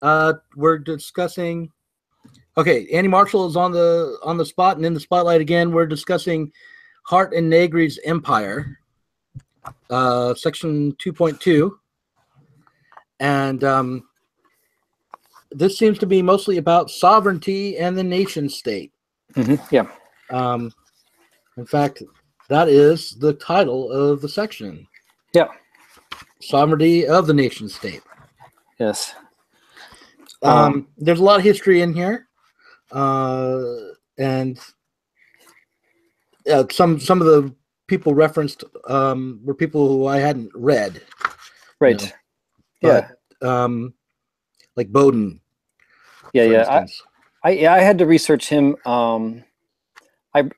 We're discussing. Okay, Andy Marshall is on the spot and in the spotlight again. We're discussing Hardt and Negri's Empire, section 2.2, and this seems to be mostly about sovereignty and the nation state. Yeah. In fact, that is the title of the section. Yeah. Sovereignty of the nation state. Yes. There's a lot of history in here, and some of the people referenced were people who I hadn't read. Right. But, like Bowden. Yeah. I had to research him. I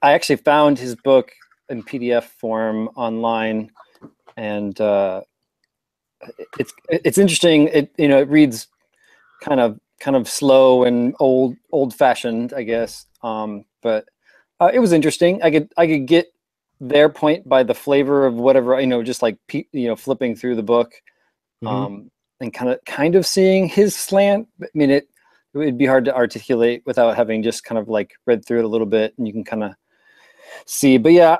actually found his book in PDF form online, and it's interesting. It reads kind of slow and old fashioned, I guess. But it was interesting. I could get their point by the flavor of whatever, just like flipping through the book, and kind of seeing his slant. I mean, it would be hard to articulate without having just kind of like read through it a little bit, and you can kind of see. But yeah,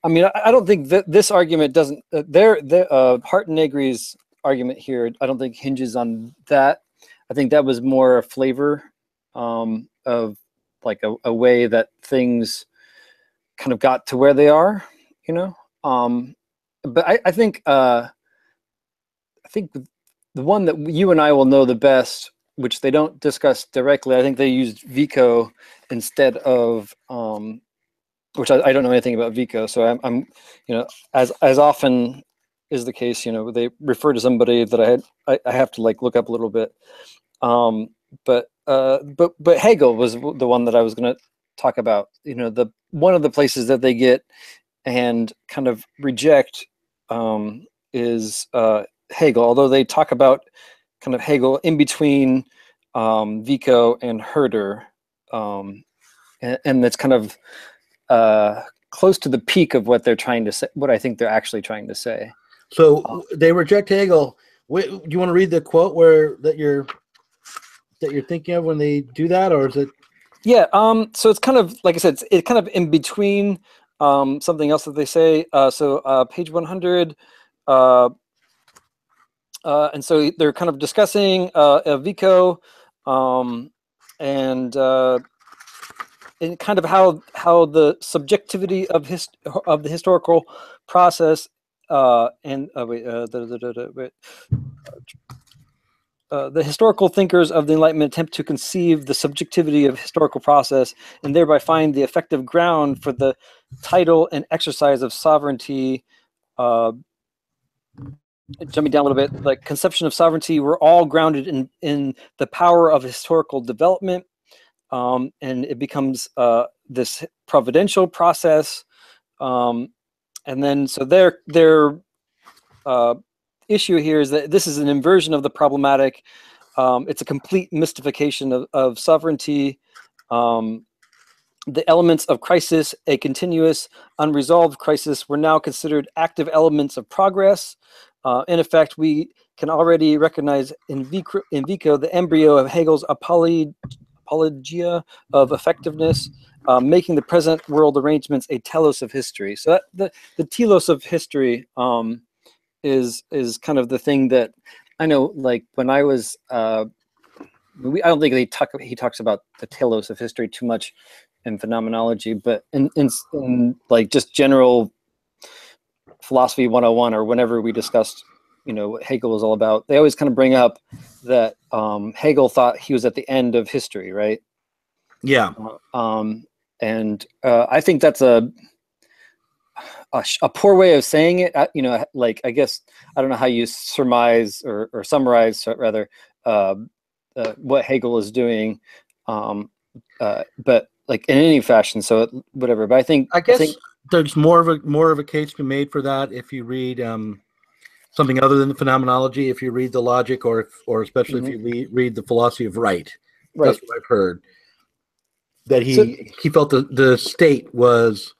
I mean, I don't think that this argument doesn't. Hardt and Negri's argument here, I don't think hinges on that. I think that was more a flavor of like a way that things kind of got to where they are, But I think the one that you and I will know the best, which they don't discuss directly, I think they used Vico instead of, which I don't know anything about Vico. So I'm as often is the case, they refer to somebody that I have to like look up a little bit. But Hegel was the one that I was going to talk about. The one of the places that they get and kind of reject is Hegel, although they talk about kind of Hegel in between Vico and Herder, and that's kind of close to the peak of what they're trying to say, what I think they're actually trying to say. So they reject Hegel. Do you want to read the quote that you're thinking of when they do that, or is it? Yeah. So it's kind of, like I said, it's kind of in between something else that they say. So page 100. And so they're kind of discussing Vico, and kind of how the subjectivity of the historical process the historical thinkers of the Enlightenment attempt to conceive the subjectivity of historical process and thereby find the effective ground for the title and exercise of sovereignty. Jumping down a little bit, like conception of sovereignty were all grounded in the power of historical development, and it becomes this providential process. And then so their issue here is that this is an inversion of the problematic. It's a complete mystification of sovereignty. The elements of crisis, a continuous, unresolved crisis, were now considered active elements of progress. In effect, we can already recognize in Vico the embryo of Hegel's apologia of effectiveness, making the present world arrangements a telos of history. So that the telos of history is kind of the thing that I know, like when I was, I don't think he talks about the telos of history too much in phenomenology, but in like just general philosophy 101 or whenever we discussed, what Hegel was all about, they always kind of bring up that Hegel thought he was at the end of history, right? Yeah. And I think that's a poor way of saying it. Like, I guess, I don't know how you surmise or summarize rather what Hegel is doing, but like in any fashion. So whatever. But I guess there's more of a case to be made for that if you read something other than the phenomenology. If you read the logic, or especially if you read the philosophy of right. That's what I've heard. That he felt the state was.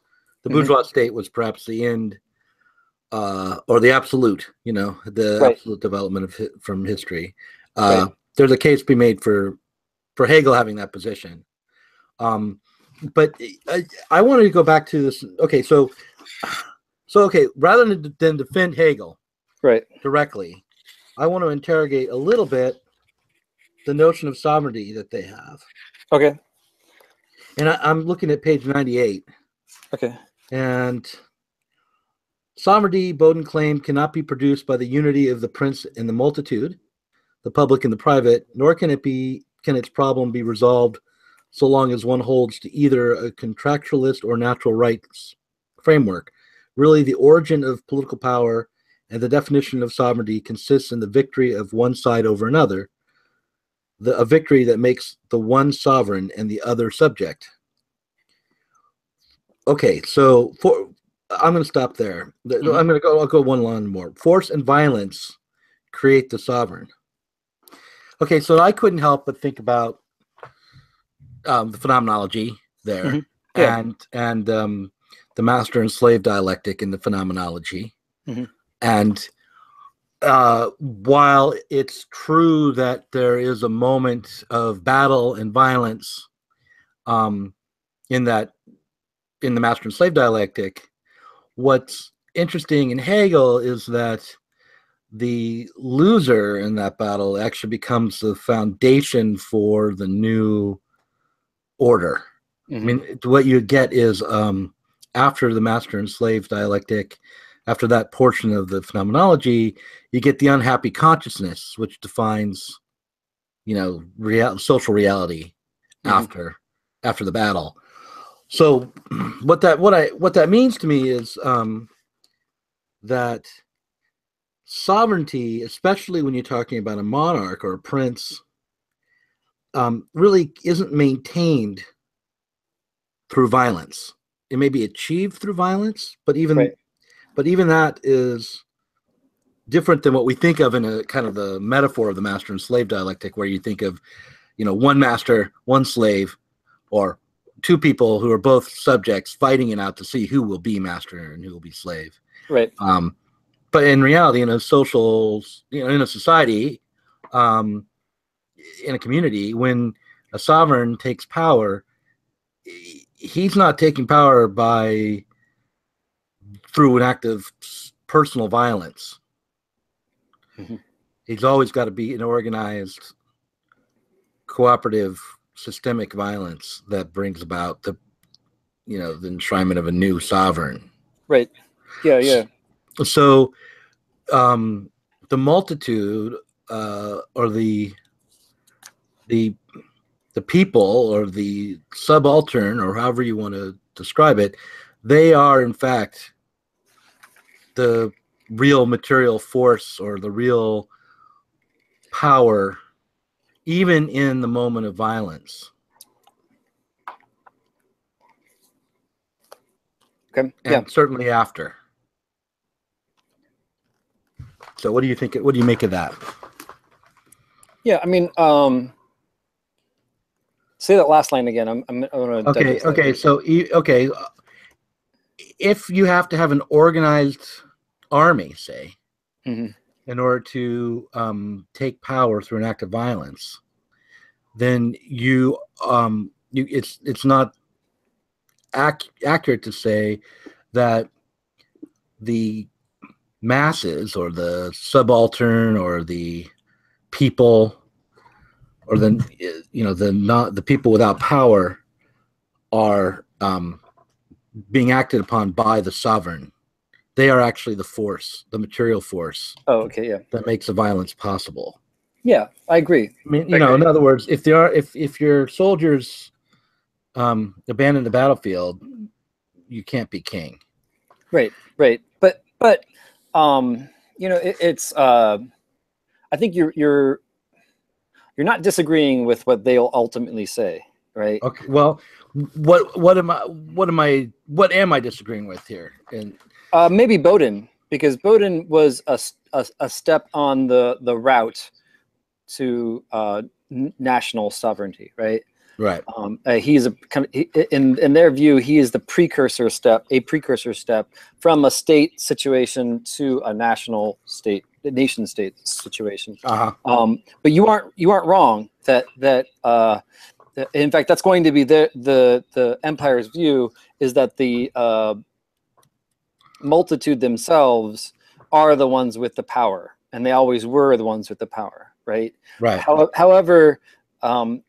The bourgeois state was perhaps the end, or the absolute, the absolute development from history. there's a case to be made for Hegel having that position. But I wanted to go back to this. Okay, so rather than defend Hegel directly, I want to interrogate a little bit the notion of sovereignty that they have. Okay. And I'm looking at page 98. Okay. And sovereignty, Bodin claimed, cannot be produced by the unity of the prince and the multitude, the public and the private, nor can its problem be resolved so long as one holds to either a contractualist or natural rights framework. Really, the origin of political power and the definition of sovereignty consists in the victory of one side over another, a victory that makes the one sovereign and the other subject. Okay, so I'm going to stop there. I'll go one line more. Force and violence create the sovereign. Okay, so I couldn't help but think about the phenomenology there, and the master and slave dialectic in the phenomenology. And while it's true that there is a moment of battle and violence in the master and slave dialectic, what's interesting in Hegel is that the loser in that battle actually becomes the foundation for the new order. I mean, what you get is after the master and slave dialectic, after that portion of the phenomenology, you get the unhappy consciousness, which defines, social reality after the battle. So, what that means to me is that sovereignty, especially when you're talking about a monarch or a prince, really isn't maintained through violence. It may be achieved through violence, but even that is different than what we think of in a kind of the metaphor of the master and slave dialectic, where you think of, one master, one slave, or two people who are both subjects fighting it out to see who will be master and who will be slave. Right. But in reality, in a social, in a society, in a community, when a sovereign takes power, he's not taking power through an act of personal violence. He's always got to be an organized, cooperative, systemic violence that brings about the enshrinement of a new sovereign. Right. Yeah. So, the multitude, or the people, or the subaltern, or however you want to describe it, they are in fact the real material force or the real power, even in the moment of violence. Okay. And certainly after. So what do you think? What do you make of that? Yeah, I mean, say that last line again. I'm going to. Okay. So if you have to have an organized army, say, in order to take power through an act of violence, then it's not accurate to say that the masses or the subaltern or the people or the people without power are being acted upon by the sovereign. They are actually the force, the material force. Oh, okay, yeah. That makes the violence possible. Yeah, I agree. I mean, in other words, if your soldiers abandon the battlefield, you can't be king. Right. But it's I think you're not disagreeing with what they'll ultimately say, right? Okay. Well, what am I disagreeing with here? And maybe Bodin, because Bodin was a step on the route to national sovereignty, right? Right. He's a kind of, in their view, he is a precursor step from a state situation to a nation state situation. But you aren't wrong that in fact, that's going to be the empire's view, is that the multitude themselves are the ones with the power, and they always were the ones with the power, right? Right. However, if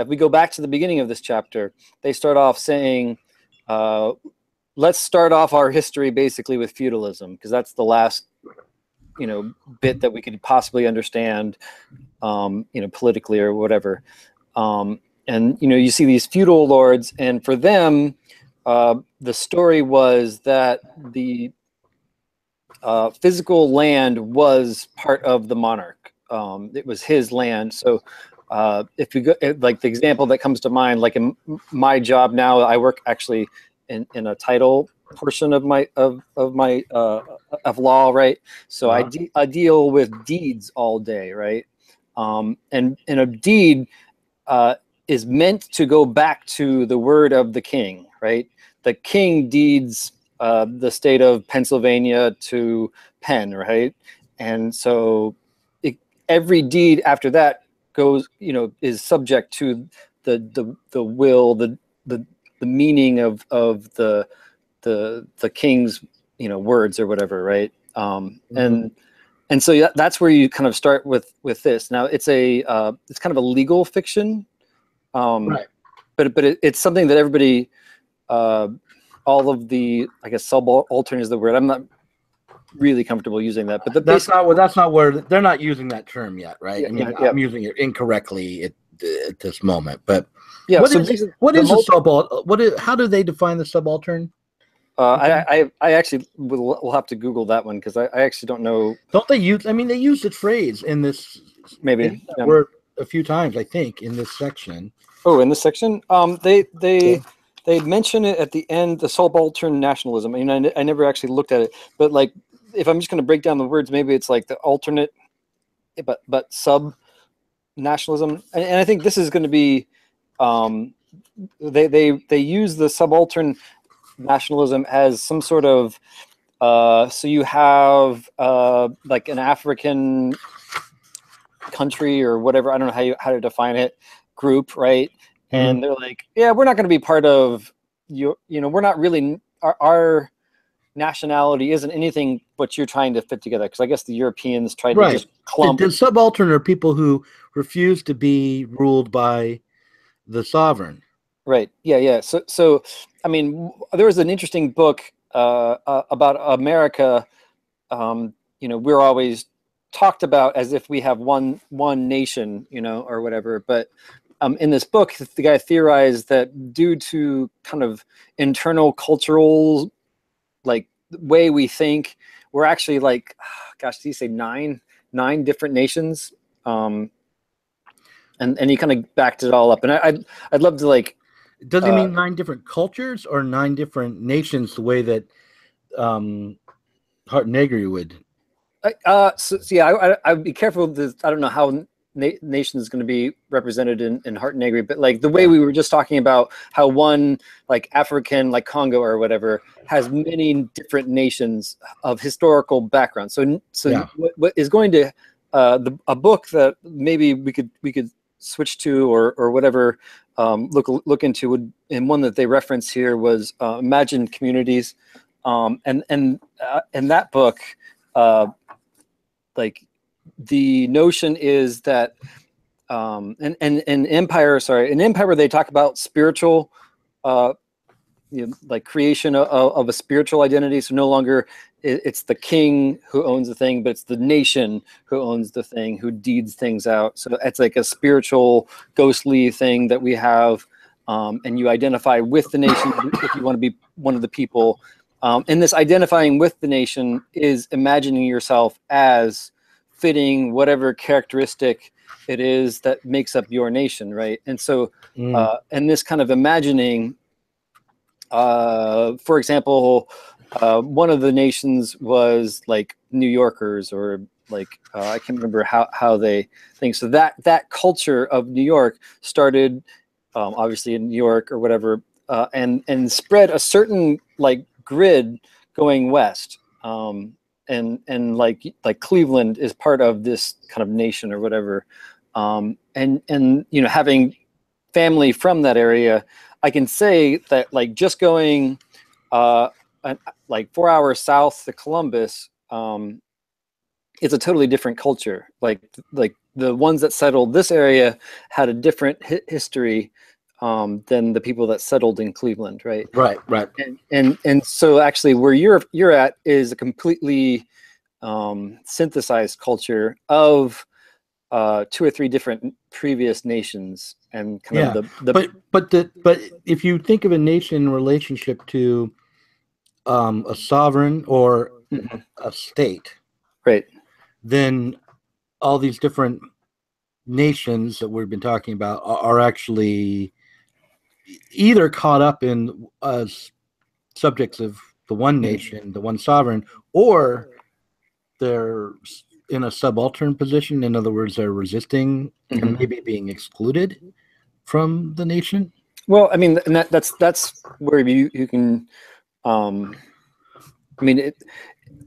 we go back to the beginning of this chapter, they start off saying, let's start off our history basically with feudalism, because that's the last bit that we could possibly understand, politically or whatever. And you see these feudal lords, and for them, the story was that the physical land was part of the monarch. It was his land. So if you go, like the example that comes to mind, like in my job now, I work actually in a title portion of my of law, right? So I deal with deeds all day, right? And a deed is meant to go back to the word of the king, right? The king deeds the state of Pennsylvania to Penn, right? And so every deed after that goes, is subject to the will, the meaning of the king's words or whatever, right? And so that's where you kind of start with this. Now it's it's kind of a legal fiction, Right. but it's something that everybody, all of the, I guess, subaltern is the word. I'm not really comfortable using that, but that's not where they're not using that term yet, right? Yeah, I mean, yeah. I'm using it incorrectly at this moment, but yeah. What is a subaltern? How do they define the subaltern? I actually will have to Google that one, because I actually don't know. Don't they use? I mean, they used the phrase in this word a few times, I think, in this section. Oh, in this section, they mention it at the end, the subaltern nationalism. I mean, I never actually looked at it, but like, if I'm just going to break down the words, maybe it's like the alternate, but sub nationalism, and I think this is going to be, they use the subaltern nationalism as some sort of, so you have like an African country or whatever, I don't know how to define it, group, right? And they're like, yeah, we're not going to be part of we're not really, our nationality isn't anything but you're trying to fit together, because I guess the Europeans tried to just clump. The subaltern are people who refuse to be ruled by the sovereign. Right. Yeah. So I mean, there was an interesting book about America. We're always talked about as if we have one nation, or whatever. But in this book, the guy theorized that due to kind of internal cultural, like, way we think, we're actually like, gosh, did he say nine different nations? And he kind of backed it all up. And I'd love to, like. Does he mean 9 different cultures or 9 different nations, the way that Hardt and Negri would? I'd be careful. I don't know how nation is going to be represented in Hardt and Negri, but like the way we were just talking about how one, like African, like Congo or whatever, has many different nations of historical background. So what is going to a book that maybe we could switch to or whatever, look into and one that they reference here was Imagined Communities, and in that book, like, the notion is that in Empire they talk about spiritual, like creation of a spiritual identity. So no longer it's the king who owns the thing, but it's the nation who owns the thing, who deeds things out. So it's like a spiritual, ghostly thing that we have, and you identify with the nation if you want to be one of the people. And this identifying with the nation is imagining yourself as fitting whatever characteristic it is that makes up your nation, right? And so, and this kind of imagining, for example, one of the nations was like New Yorkers or like I can't remember how they think. So that culture of New York started obviously in New York or whatever, and spread a certain like grid going west. And like Cleveland is part of this kind of nation or whatever. And you know, having family from that area, I can say that like just going like 4 hours south to Columbus, it's a totally different culture. Like the ones that settled this area had a different history than the people that settled in Cleveland, right? Right. And so actually, where you're at is a completely synthesized culture of 2 or 3 different previous nations, and kind of but if you think of a nation in relationship to a sovereign or a state, right, then all these different nations that we've been talking about are actually either caught up in subjects of the one nation, the one sovereign, or they're in a subaltern position. In other words, they're resisting and maybe being excluded from the nation. Well, I mean, and that's where you can. I mean,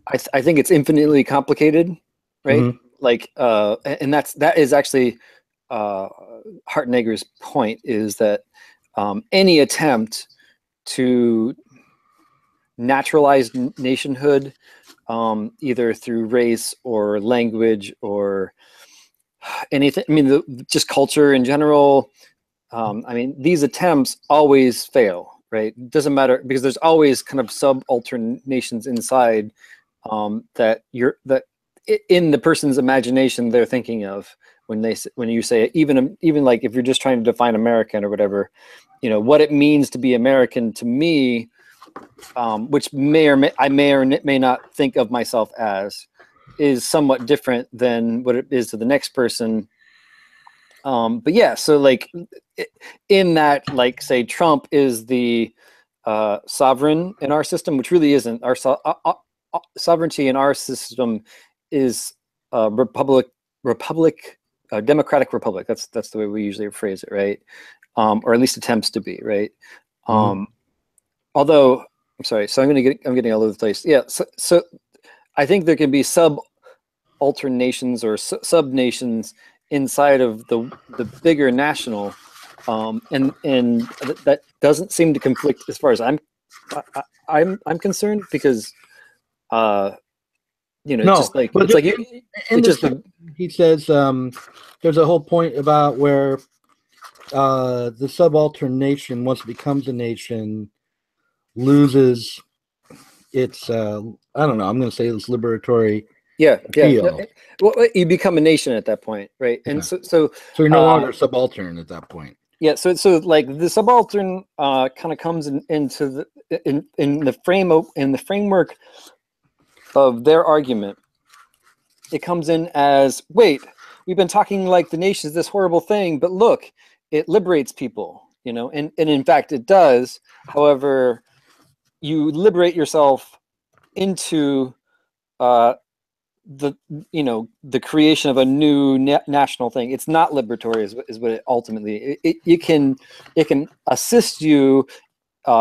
I think it's infinitely complicated, right? Like, and that is actually Hardt and Negri's point, is that any attempt to naturalize nationhood, either through race or language or anything, I mean, just culture in general. I mean, these attempts always fail, right? It doesn't matter, because there's always kind of subaltern nations inside that in the person's imagination they're thinking of when you say, even like if you're just trying to define American or whatever, you know, what it means to be American to me, which I may or may not think of myself as, is somewhat different than what it is to the next person. But yeah, so like in that, like, say Trump is the sovereign in our system, which really isn't. Our sovereignty in our system is democratic republic. That's the way we usually phrase it, right? Or at least attempts to be, right? Although, I'm sorry, so I'm getting all over the place. Yeah, so I think there can be subaltern nations or sub nations inside of the bigger national, and that doesn't seem to conflict as far as I'm concerned, because you know, No, just like but it's like he says there's a whole point about where the subaltern nation, once it becomes a nation, loses its I don't know, I'm going to say this liberatory appeal. Well, you become a nation at that point, right? And so you're no longer subaltern at that point. Yeah, so like the subaltern kind of comes into the framework of their argument. It comes in as, wait, we've been talking like the nation is this horrible thing, but look, it liberates people, you know, and in fact it does. However, you liberate yourself into the creation of a new national thing. It's not liberatory, is what it ultimately. It can assist you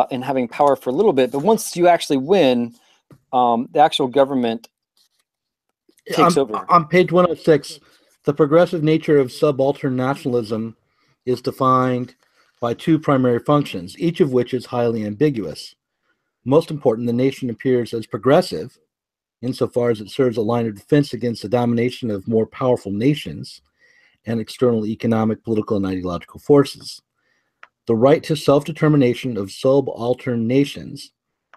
in having power for a little bit, but once you actually win, the actual government takes over. On page 106, the progressive nature of subaltern nationalism is defined by 2 primary functions, each of which is highly ambiguous. Most important, the nation appears as progressive insofar as it serves a line of defense against the domination of more powerful nations and external economic, political, and ideological forces. The right to self-determination of subaltern nations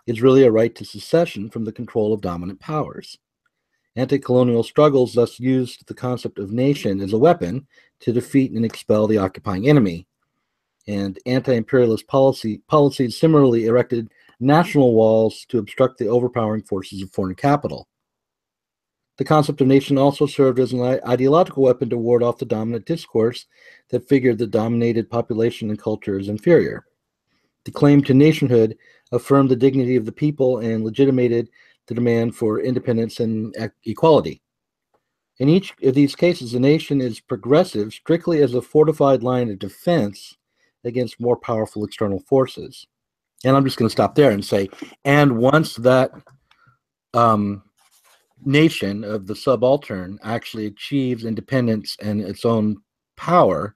is really a right to secession from the control of dominant powers. Anti-colonial struggles thus used the concept of nation as a weapon to defeat and expel the occupying enemy. And anti-imperialist policies similarly erected national walls to obstruct the overpowering forces of foreign capital. The concept of nation also served as an ideological weapon to ward off the dominant discourse that figured the dominated population and culture as inferior. The claim to nationhood affirmed the dignity of the people and legitimated the demand for independence and equality. In each of these cases, the nation is progressive strictly as a fortified line of defense against more powerful external forces. And I'm just going to stop there and say, and once that nation of the subaltern actually achieves independence and its own power,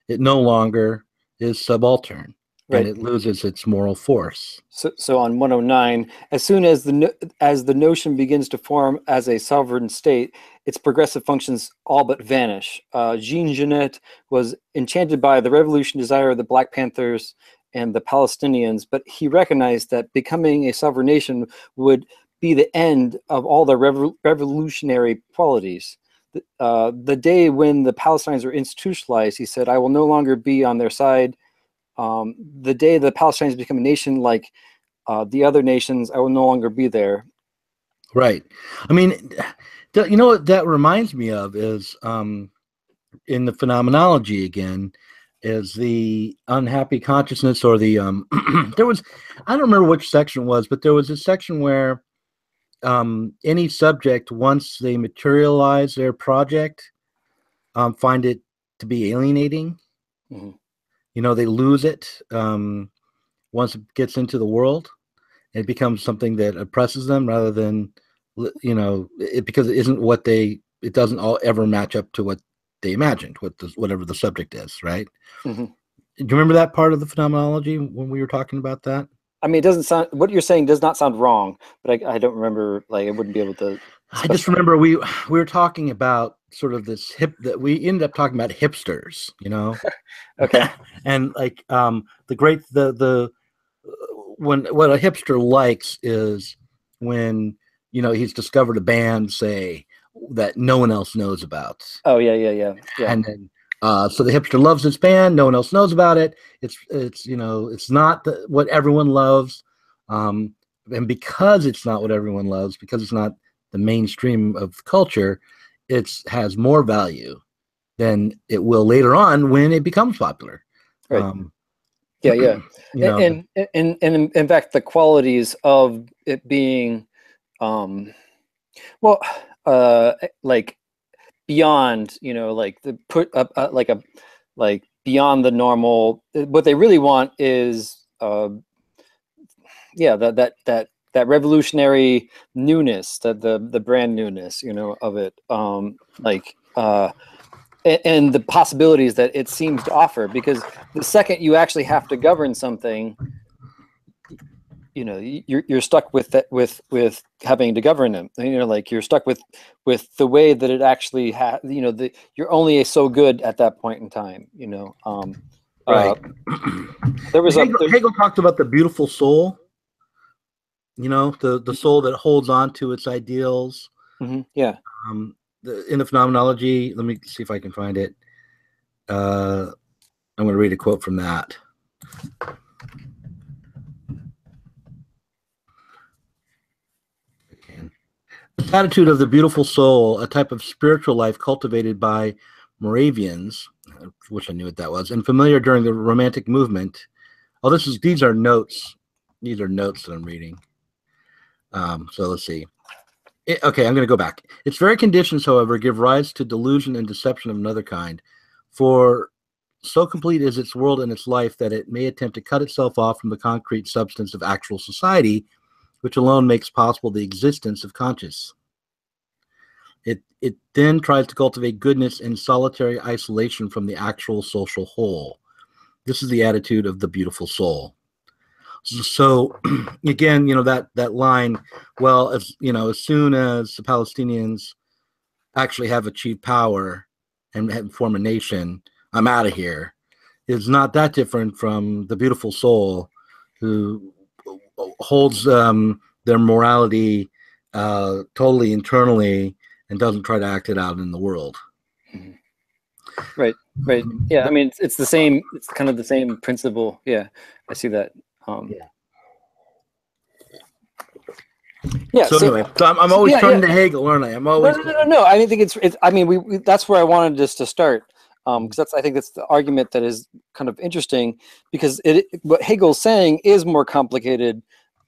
it no longer is subaltern, and it loses its moral force. So on 109, as soon as the notion begins to form as a sovereign state, its progressive functions all but vanish. Jean Genet was enchanted by the revolution desire of the Black Panthers and the Palestinians, but he recognized that becoming a sovereign nation would be the end of all the revolutionary qualities. The day when the Palestinians were institutionalized, he said, "I will no longer be on their side. The day the Palestinians become a nation like the other nations, I will no longer be there." Right. I mean, you know what that reminds me of is in the phenomenology again, is the unhappy consciousness, or the there was, I don't remember which section it was, but there was a section where any subject, once they materialize their project, find it to be alienating. Mm-hmm. You know, they lose it once it gets into the world. It becomes something that oppresses them rather than, you know, because it isn't what it doesn't all ever match up to what they imagined, whatever the subject is, right? Mm-hmm. Do you remember that part of the phenomenology when we were talking about that? I mean, it doesn't sound, what you're saying does not sound wrong, but I don't remember, like, I wouldn't be able to I just remember we were talking about sort of this that we ended up talking about hipsters, you know. Okay. And like the when what a hipster likes is when, you know, he's discovered a band, say, that no one else knows about. Oh yeah. And then so the hipster loves this band, no one else knows about it. It's you know, it's not what everyone loves, and because it's not what everyone loves, because it's not the mainstream of culture, it has more value than it will later on when it becomes popular. Right. Yeah. You know, and in fact, the qualities of it being, well, like beyond, you know, like the put up like beyond the normal. What they really want is, yeah, that revolutionary newness, that the brand newness, you know, of it, and the possibilities that it seems to offer. Because the second you actually have to govern something, you know, you're stuck with that, with having to govern them. You know, like you're stuck with the way that it actually you know, you're only so good at that point in time, you know. Right. There was Hegel talked about the beautiful soul, you know, the soul that holds on to its ideals. Mm-hmm. Yeah. In the phenomenology, let me see if I can find it. I'm going to read a quote from that. The attitude of the beautiful soul, a type of spiritual life cultivated by Moravians, which I knew what that was, and familiar during the Romantic movement. Oh, these are notes. These are notes that I'm reading. So let's see. Okay, I'm going to go back. Its very conditions, however, give rise to delusion and deception of another kind. For so complete is its world and its life that it may attempt to cut itself off from the concrete substance of actual society, which alone makes possible the existence of conscience. It then tries to cultivate goodness in solitary isolation from the actual social whole. This is the attitude of the beautiful soul. So again, you know, that line, well, as you know, as soon as the Palestinians actually have achieved power and form a nation, I'm out of here, is not that different from the beautiful soul who holds their morality totally internally and doesn't try to act it out in the world. Right. Yeah, I mean, it's the same. It's kind of the same principle. Yeah, I see that. Yeah. So anyway, so I'm always turning to Hegel, aren't I? I'm always no. I think it's. I mean, that's where I wanted us to start, because I think that's the argument that is kind of interesting, because what Hegel's saying is more complicated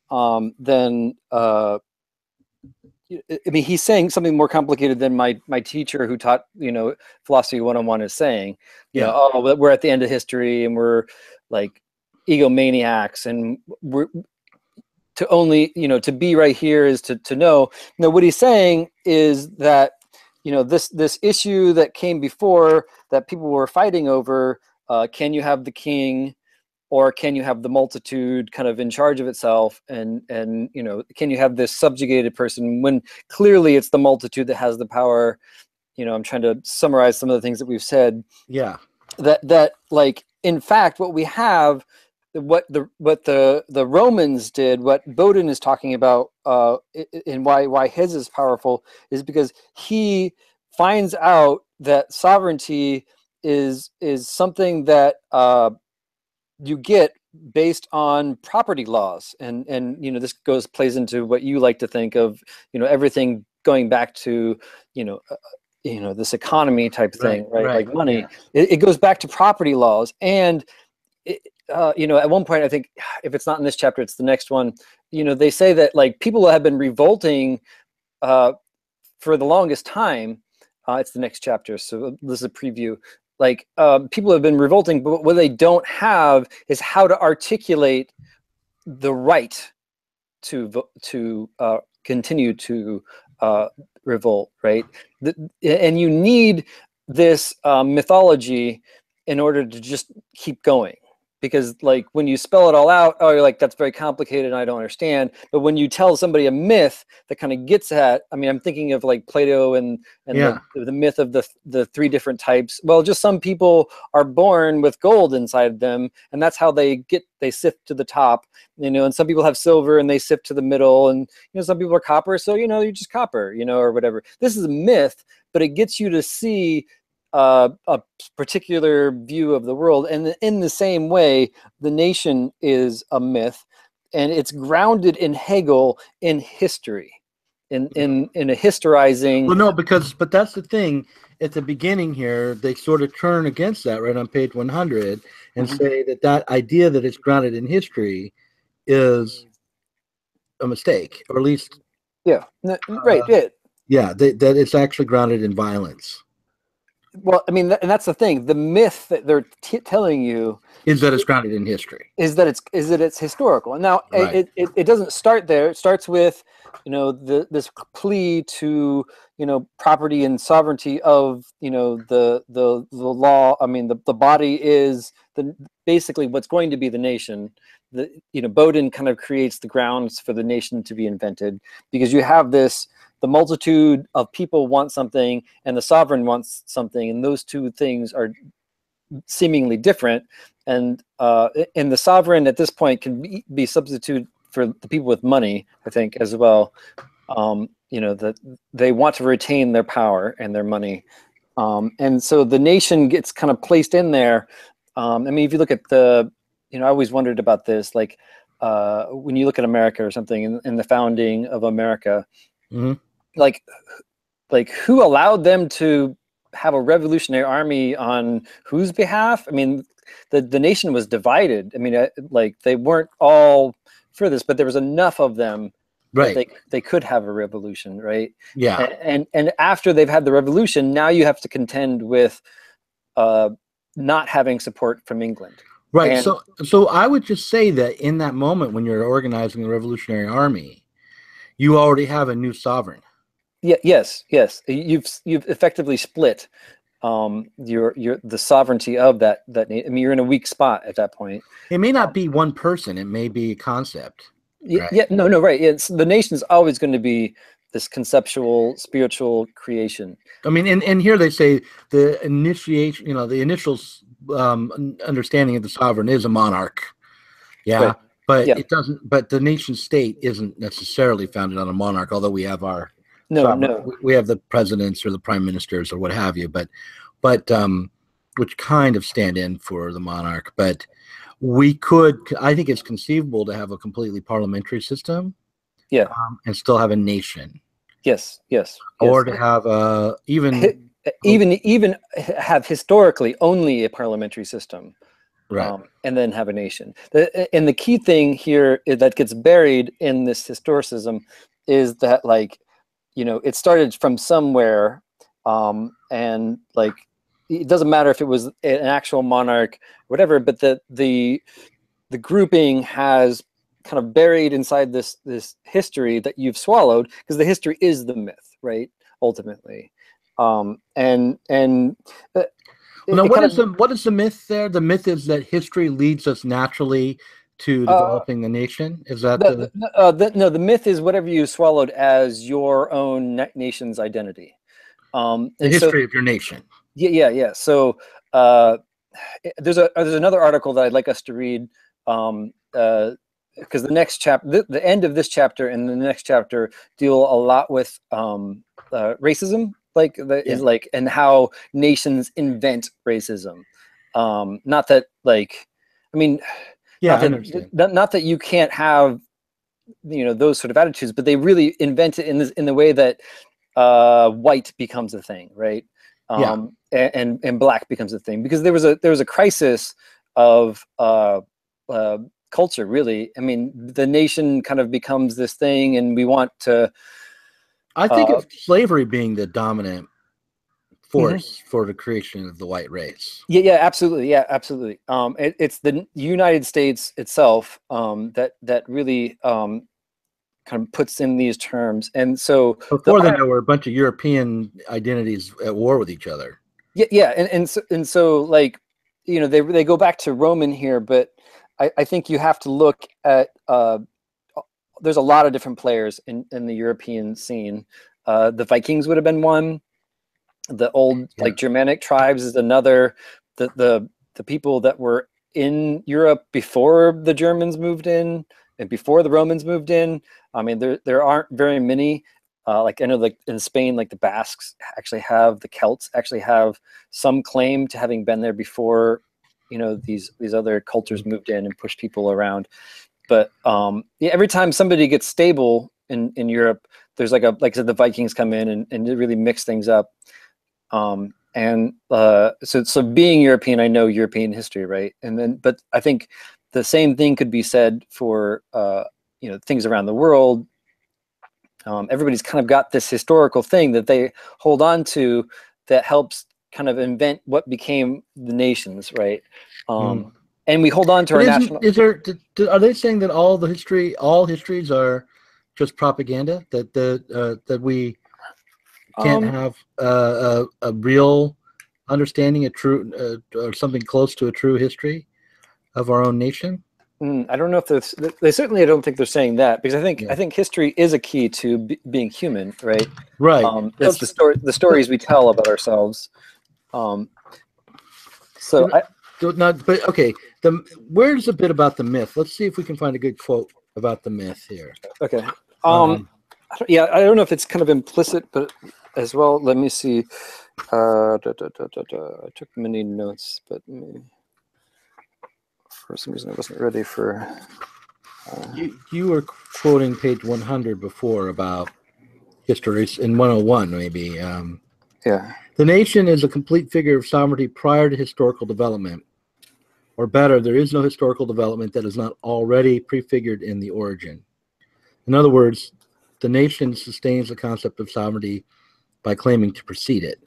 than I mean, he's saying something more complicated than my teacher who taught, philosophy 101 is saying, oh, we're at the end of history and we're like egomaniacs and we're to only, to be right here is to know. No, what he's saying is that, this issue that came before that people were fighting over, can you have the king or can you have the multitude kind of in charge of itself? And can you have this subjugated person when clearly it's the multitude that has the power? I'm trying to summarize some of the things that we've said. Yeah. That like, in fact, what we have, what the Romans did, what Bowden is talking about, and why his is powerful is because he finds out that sovereignty is something that you get based on property laws, and this plays into what you like to think of, everything going back to this economy type thing, right? Like money. Yeah. It goes back to property laws, and at one point, I think if it's not in this chapter, it's the next one. They say that like people have been revolting for the longest time. It's the next chapter, so this is a preview. Like people have been revolting, but what they don't have is how to articulate the right to continue to revolt, right? And you need this mythology in order to just keep going. Because like when you spell it all out, oh, you're like, that's very complicated and I don't understand. But when you tell somebody a myth that kind of gets at, I mean, I'm thinking of like Plato and the myth of the three different types. Well, just some people are born with gold inside them, and that's how they sift to the top, and some people have silver and they sift to the middle, and some people are copper, so you're just copper, or whatever. This is a myth, but it gets you to see a particular view of the world. And in the same way, the nation is a myth, and it's grounded in Hegel in history, in a historizing. Well, no, but that's the thing. At the beginning here, they sort of turn against that right on page 100 and say that idea that it's grounded in history is a mistake, or at least right. That it's actually grounded in violence. Well, I mean, and that's the thing. The myth that they're telling you is that it's grounded in history. Is that it's historical. And now it doesn't start there. It starts with, this plea to, property and sovereignty of, the law. I mean, the body is basically what's going to be the nation. Bowden kind of creates the grounds for the nation to be invented, because you have the multitude of people want something and the sovereign wants something, and those two things are seemingly different. And the sovereign at this point can be substituted for the people with money, I think, as well. That they want to retain their power and their money. And so the nation gets kind of placed in there. I mean, if you look at I always wondered about this, like when you look at America or something in the founding of America, like who allowed them to have a revolutionary army on whose behalf? I mean, the nation was divided. I mean, like they weren't all for this, but there was enough of them that they could have a revolution, right? Yeah. And after they've had the revolution, now you have to contend with not having support from England. Right. And so I would just say that in that moment when you're organizing the Revolutionary Army, you already have a new sovereign. Yeah. Yes. You've effectively split the sovereignty of that. I mean, you're in a weak spot at that point. It may not be one person. It may be a concept. Right? Yeah. No. Right. The nation's always going to be this conceptual, spiritual creation. I mean, and here they say the initiation. The initial understanding of the sovereign is a monarch. Yeah. Right. But it doesn't. But the nation state isn't necessarily founded on a monarch, although we have our. We have the presidents or the prime ministers or what have you, but which kind of stand in for the monarch. But I think it's conceivable to have a completely parliamentary system, and still have a nation. Yes. Or to have even have historically only a parliamentary system, right? And then have a nation. And the key thing here that gets buried in this historicism is that, like, it started from somewhere, and like it doesn't matter if it was an actual monarch, whatever, but the grouping has kind of buried inside this history that you've swallowed, because the history is the myth, right? Ultimately, and Well, now, what is the myth there? The myth is that history leads us naturally to developing a nation. Is that no? The myth is whatever you swallowed as your own nation's identity. the history of your nation? Yeah. So there's another article that I'd like us to read, because the next chapter, the end of this chapter and the next chapter deal a lot with racism, is like, and how nations invent racism. Not that like, I mean, yeah, I understand. Not that you can't have those sort of attitudes, but they really invent it in the way that white becomes a thing, right? And black becomes a thing, because there was a crisis of culture, really. I mean, the nation kind of becomes this thing, and we want to. I think of slavery being the dominant force for the creation of the white race. Yeah, absolutely. It's the United States itself that really kind of puts in these terms, and so before then there were a bunch of European identities at war with each other. Yeah, and so like they go back to Roman here, but I think you have to look at there's a lot of different players in the European scene. The Vikings would have been one. The old like Germanic tribes is another. The people that were in Europe before the Germans moved in and before the Romans moved in. I mean, there aren't very many. Like I know, like in Spain, like the Basques the Celts actually have some claim to having been there before, these other cultures moved in and pushed people around. But every time somebody gets stable in Europe, there's like I said, the Vikings come in and really mix things up. So being European, I know European history, right? But I think the same thing could be said for things around the world. Everybody's kind of got this historical thing that they hold on to that helps kind of invent what became the nations, right? And we hold on to our national. Are they saying that all histories are just propaganda? That we can't have a real understanding, a true or something close to a true history of our own nation? I don't know if they certainly. I don't think they're saying that, because I think history is a key to being human, right? Right. It's the stories we tell about ourselves. Where's a bit about the myth? Let's see if we can find a good quote about the myth here. Okay. I don't know if it's kind of implicit, but as well, let me see. I took many notes, but for some reason I wasn't ready for. You were quoting page 100 before about history in 101, maybe. Yeah. The nation is a complete figure of sovereignty prior to historical development. Or better, there is no historical development that is not already prefigured in the origin. In other words, the nation sustains the concept of sovereignty by claiming to precede it.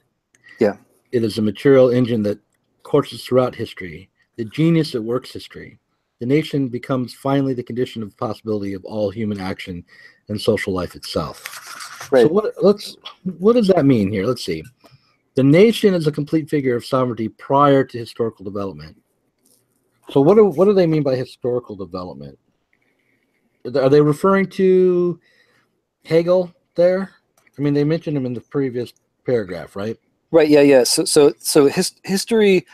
Yeah. It is a material engine that courses throughout history, the genius that works history. The nation becomes finally the condition of possibility of all human action and social life itself. Right. So what does that mean here? Let's see. The nation is a complete figure of sovereignty prior to historical development. So what do they mean by historical development? Are they referring to Hegel there? I mean, they mentioned him in the previous paragraph, right? Right. Yeah. So history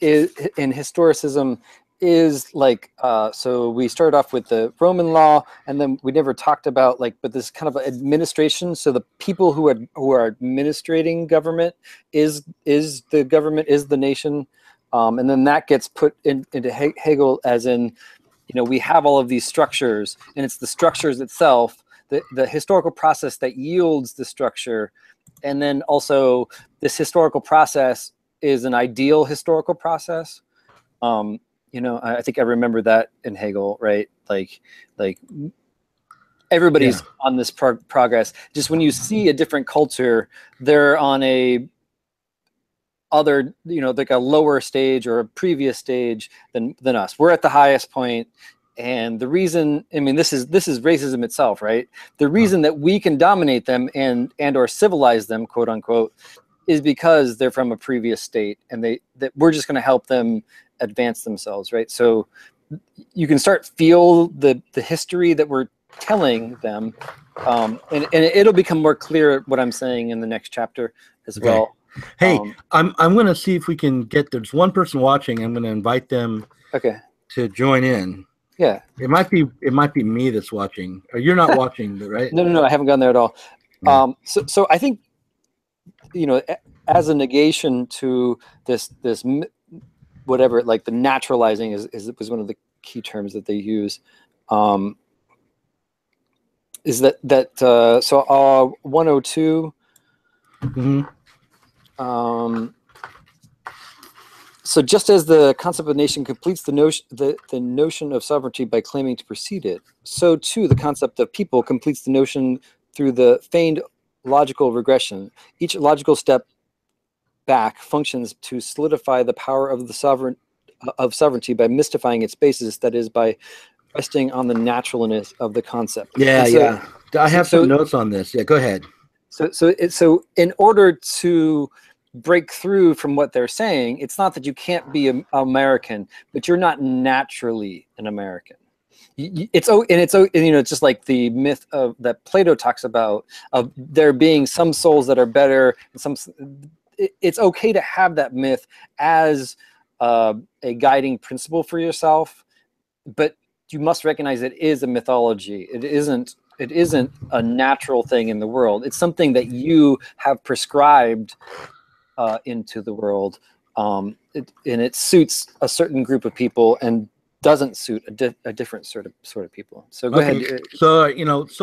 is in historicism is like so we started off with the Roman law, and then we never talked about but this kind of administration. So the people who are administrating government is the government, is the nation, and then that gets put into Hegel as in we have all of these structures, and it's the structures itself, the historical process that yields the structure. And then also this historical process is an ideal historical process. I think I remember that in Hegel, right? Like everybody's on this progress. Just when you see a different culture, they're on a other, like a lower stage or a previous stage than us. We're at the highest point. And the reason, I mean, this is racism itself, right? The reason that we can dominate them and or civilize them, quote unquote, is because they're from a previous state, and that we're just going to help them advance themselves, right? So you can start feel the history that we're telling them, and it'll become more clear what I'm saying in the next chapter as well. Hey, I'm going to see if we can get. There's one person watching. I'm going to invite them. To join in. Yeah. It might be me that's watching. Or you're not watching, right? No, I haven't gone there at all. Yeah. So I think, as a negation to this whatever, like the naturalizing was one of the key terms that they use. Is that so 102. So just as the concept of nation completes the notion of sovereignty by claiming to precede it, so too the concept of people completes the notion through the feigned logical regression. Each logical step back functions to solidify the power of the sovereignty by mystifying its basis, that is, by resting on the naturalness of the concept. I have some notes on this. Yeah, go ahead. So in order to break through from what they're saying, it's not that you can't be American, but you're not naturally an American. It's just like the myth of that Plato talks about, of there being some souls that are better, and it's okay to have that myth as a guiding principle for yourself, but you must recognize it is a mythology. It isn't a natural thing in the world. It's something that you have prescribed into the world, and it suits a certain group of people and doesn't suit a different sort of people. So go ahead. So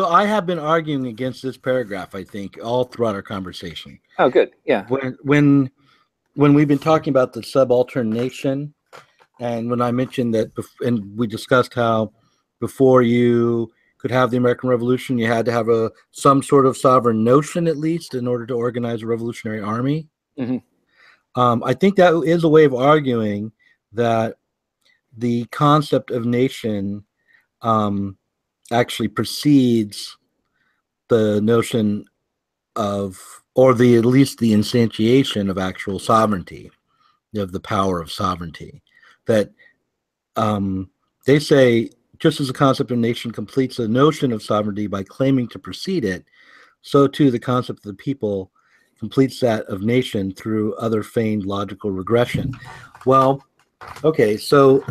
I have been arguing against this paragraph, I think, all throughout our conversation. Oh, good. Yeah. When we've been talking about the subaltern nation, and when I mentioned that, and we discussed how before you could have the American Revolution, you had to have some sort of sovereign notion, at least, in order to organize a revolutionary army. I think that is a way of arguing that the concept of nation actually precedes the notion of, or at least the instantiation of actual sovereignty, of the power of sovereignty. That they say, just as the concept of nation completes the notion of sovereignty by claiming to precede it, so too the concept of the people completes that of nation through other feigned logical regression. Well, okay, so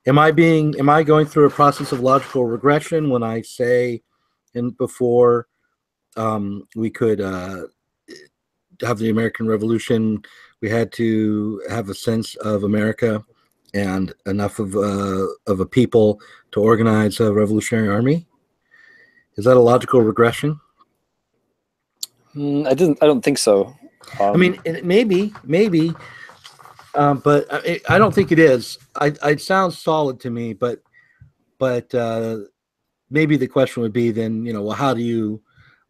am I going through a process of logical regression when I say, and before we could have the American Revolution, we had to have a sense of America and enough of a people to organize a revolutionary army? Is that a logical regression? I don't think so. I mean, maybe, but I don't think it is. It sounds solid to me, but maybe the question would be then, well,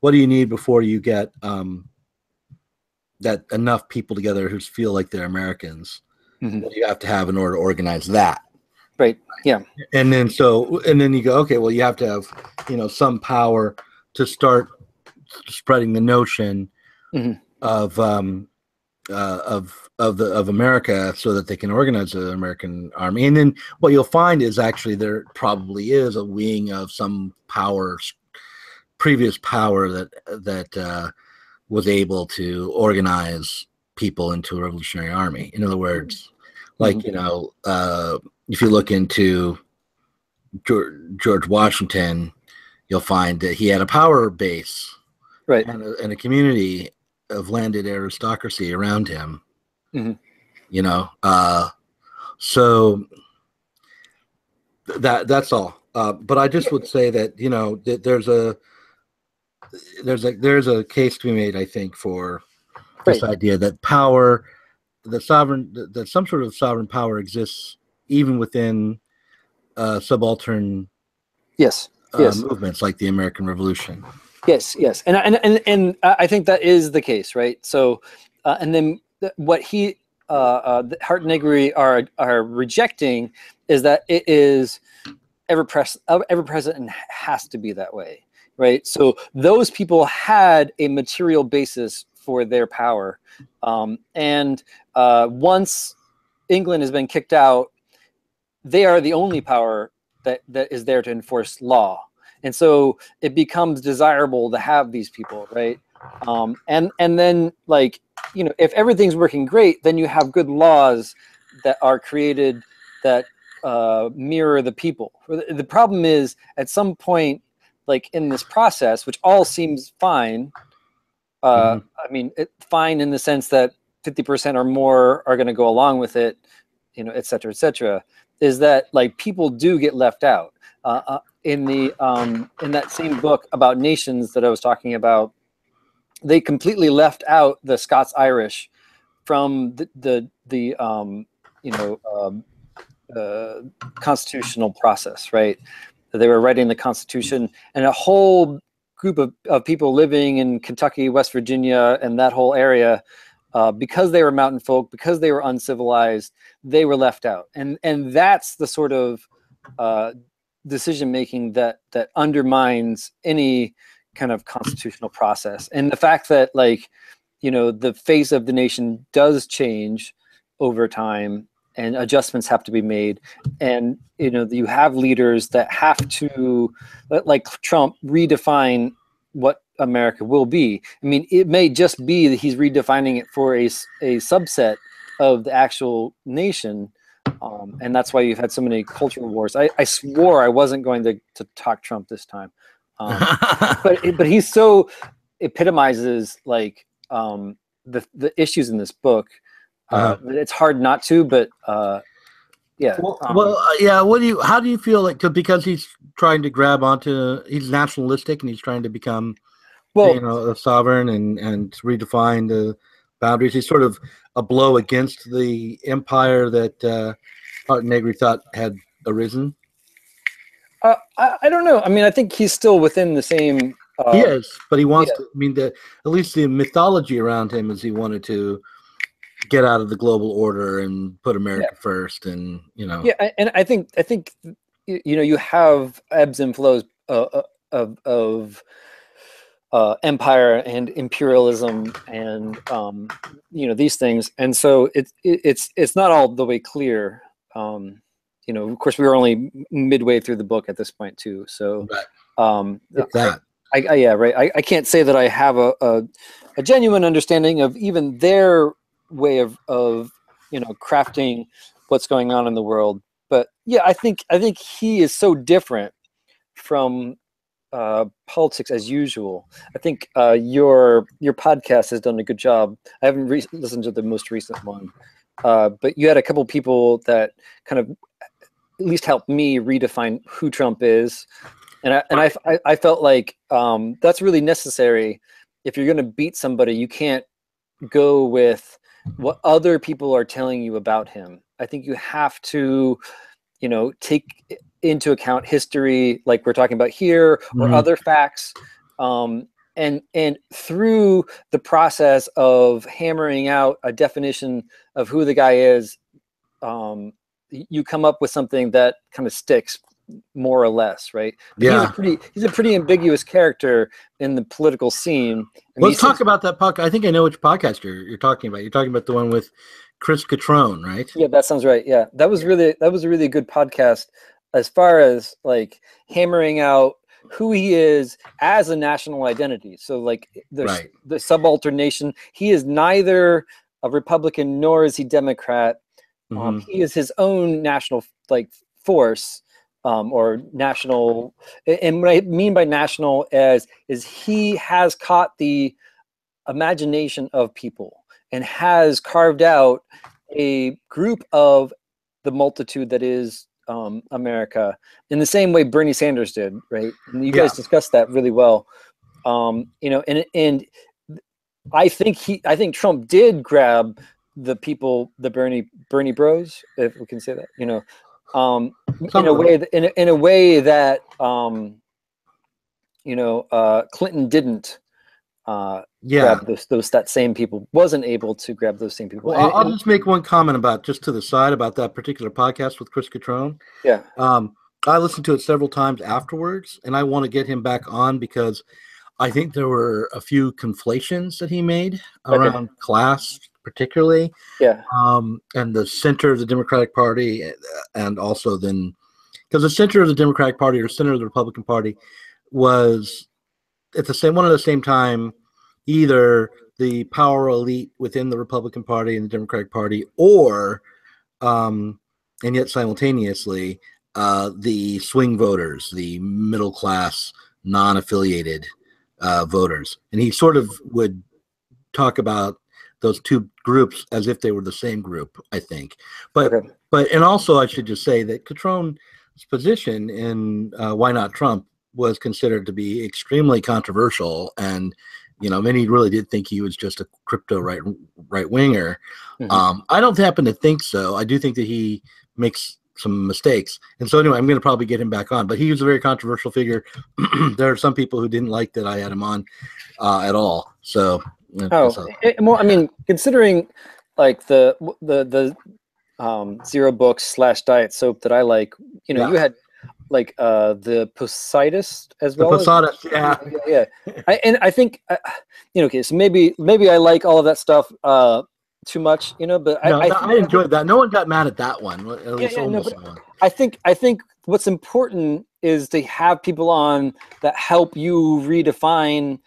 what do you need before you get that enough people together who feel like they're Americans? What do you have to have in order to organize that? Right. Yeah. And then you go, okay, well, you have to have, some power to start spreading the notion of America, so that they can organize an American army. And then what you'll find is actually there probably is a wing of some previous power that was able to organize people into a revolutionary army. In other words, like, if you look into George Washington, you'll find that he had a power base, right, and a community of landed aristocracy around him. So that's all. But I just would say that that there's a case to be made, I think, for this idea that power, that some sort of sovereign power exists even within subaltern Yes. movements like the American Revolution. Yes, yes, and I think that is the case, right? So, and then what Hardt and Negri are rejecting is that it is ever present and has to be that way, right? So those people had a material basis for their power, and once England has been kicked out, they are the only power that is there to enforce law. And so it becomes desirable to have these people, right? And then, like, you know, if everything's working great, then you have good laws that are created that mirror the people. The problem is, at some point, like in this process, which all seems fine, I mean, fine in the sense that 50% or more are going to go along with it, you know, et cetera, is that, like, people do get left out. In that same book about nations that I was talking about, they completely left out the Scots-Irish from the constitutional process, right? They were writing the Constitution, and a whole group of people living in Kentucky, West Virginia, and that whole area, because they were mountain folk, because they were uncivilized, they were left out. And that's the sort of decision making that undermines any kind of constitutional process. And the fact that, like, you know, the face of the nation does change over time, and adjustments have to be made, and, you know, you have leaders that have to, like Trump, redefine what America will be. I mean, it may just be that he's redefining it for a subset of the actual nation. And that's why you've had so many cultural wars. I swore I wasn't going to talk Trump this time. But he's so epitomizes, like, the issues in this book. It's hard not to, but yeah. Yeah. How do you feel like, because he's trying to grab onto, he's nationalistic and he's trying to become, you know, a sovereign and redefine the boundaries. He's sort of a blow against the empire that Hardt and Negri thought had arisen. I don't know. I mean, I think he's still within the same. He is, but he wants to. I mean, at least the mythology around him is he wanted to get out of the global order and put America first, and, you know. Yeah, and I think you know, you have ebbs and flows of empire and imperialism and you know, these things, and so it's not all the way clear. You know, of course, we were only midway through the book at this point too, so yeah, right. I can't say that I have a genuine understanding of even their way of you know, crafting what's going on in the world. But yeah, I think he is so different from politics as usual. I think your podcast has done a good job. I haven't listened to the most recent one, but you had a couple people that kind of at least helped me redefine who Trump is. And I felt like that's really necessary. If you're going to beat somebody, you can't go with what other people are telling you about him. I think you have to, you know, take into account history, like we're talking about here, or other facts. And through the process of hammering out a definition of who the guy is, you come up with something that kind of sticks, more or less, right? But yeah, he's a pretty ambiguous character in the political scene. Let's talk about that podcast. I think I know which podcast you're talking about. You're talking about the one with Chris Catrone, right? Yeah, that sounds right. Yeah, that was a really good podcast, as far as, like, hammering out who he is as a national identity. So, like, the subalternation. He is neither a Republican nor is he Democrat. He is his own national, like, force. Or national, and what I mean by national is he has caught the imagination of people and has carved out a group of the multitude that is America, in the same way Bernie Sanders did, right? And you guys discussed that really well. You know, and I think Trump did grab the people, the Bernie bros, if we can say that, you know. In a way that Clinton didn't Yeah. grab that same people, wasn't able to grab those same people. Well, I'll just make one comment about, just to the side, about that particular podcast with Chris Catrone. Yeah. I listened to it several times afterwards, and I want to get him back on because I think there were a few conflations that he made around class, particularly. Yeah. And the center of the Democratic Party, and also then, because the center of the Democratic Party or center of the Republican Party was at the same time either the power elite within the Republican Party and the Democratic Party, or and yet simultaneously the swing voters, the middle class, non-affiliated voters. And he sort of would talk about those two groups as if they were the same group, I think. But and also I should just say that Catrone's position in Why Not Trump was considered to be extremely controversial, and many really did think he was just a crypto right winger. I don't happen to think so. I do think that he makes some mistakes, and so anyway, I'm going to probably get him back on. But he was a very controversial figure. There are some people who didn't like that I had him on at all. So, well, I mean, considering like the Zero Books / Diet Soap that I like, you had like the Poseidus as well. The Poseidus, yeah. I think okay, so maybe I like all of that stuff too much, but I enjoyed that. No one got mad at that one. At least almost no one. I think what's important is to have people on that help you redefine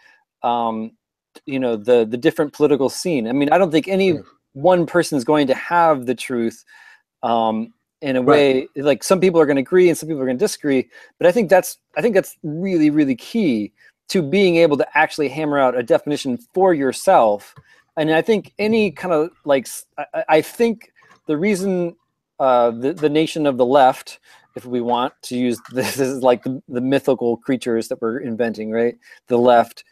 the different political scene. I mean, I don't think any one person is going to have the truth in a way. Like, some people are going to agree and some people are going to disagree, but I think that's really, really key to being able to actually hammer out a definition for yourself. And I think any kind of I think the reason the nation of the left, if we want to use this is like the mythical creatures that we're inventing, right? The left,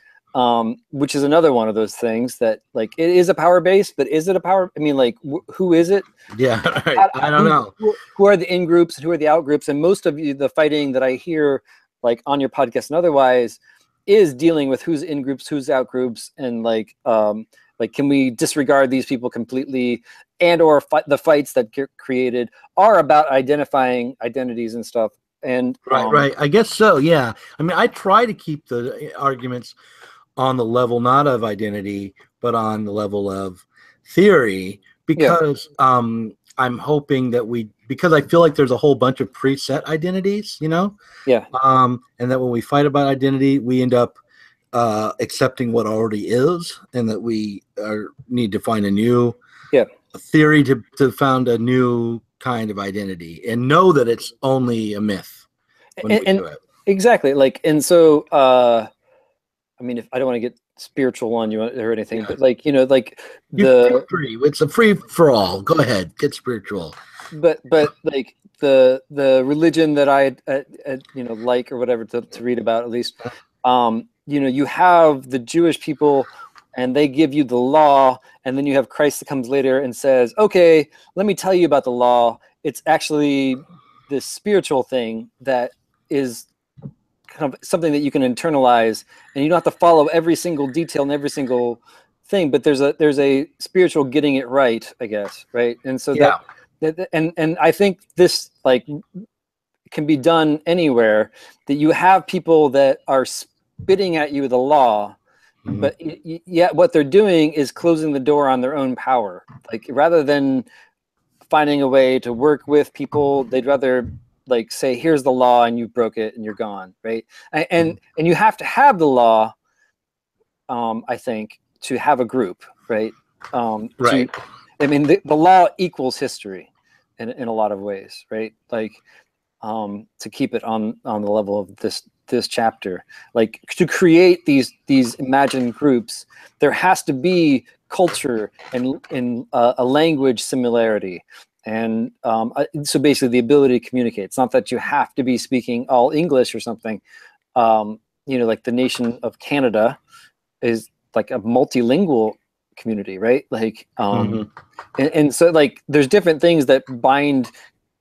which is another one of those things that it is a power base, but is it a power? I mean, who is it? Yeah, right. I don't know. Who are the in groups and who are the out groups? And most of the fighting that I hear, on your podcast and otherwise, is dealing with who's in groups, who's out groups, and can we disregard these people completely? And or the fights that get created are about identifying identities and stuff. And right. I guess so. Yeah. I mean, I try to keep the arguments on the level not of identity, but on the level of theory, because I'm hoping that because I feel like there's a whole bunch of preset identities, and that when we fight about identity, we end up accepting what already is, and that we need to find a new theory to found a new kind of identity, and know that it's only a myth when we do it. Exactly. And so I mean, if I don't want to get spiritual on you or anything, but it's a free for all. Go ahead, get spiritual. But the religion that I like or whatever to read about, at least, you have the Jewish people, and they give you the law, and then you have Christ that comes later and says, okay, let me tell you about the law. It's actually this spiritual thing that is kind of something that you can internalize, and you don't have to follow every single detail and every single thing, but there's a spiritual getting it right, I guess, right? And so and I think this can be done anywhere, that you have people that are spitting at you the law, but yet what they're doing is closing the door on their own power. Rather than finding a way to work with people, they'd rather say, here's the law and you broke it and you're gone, right? And you have to have the law, I think, to have a group, right? Right. I mean, the law equals history in a lot of ways, right? To keep it on the level of this chapter, to create these imagined groups, there has to be culture and a language similarity. And so basically the ability to communicate. It's not that you have to be speaking all English or something. Like the nation of Canada is like a multilingual community, right? And so there's different things that bind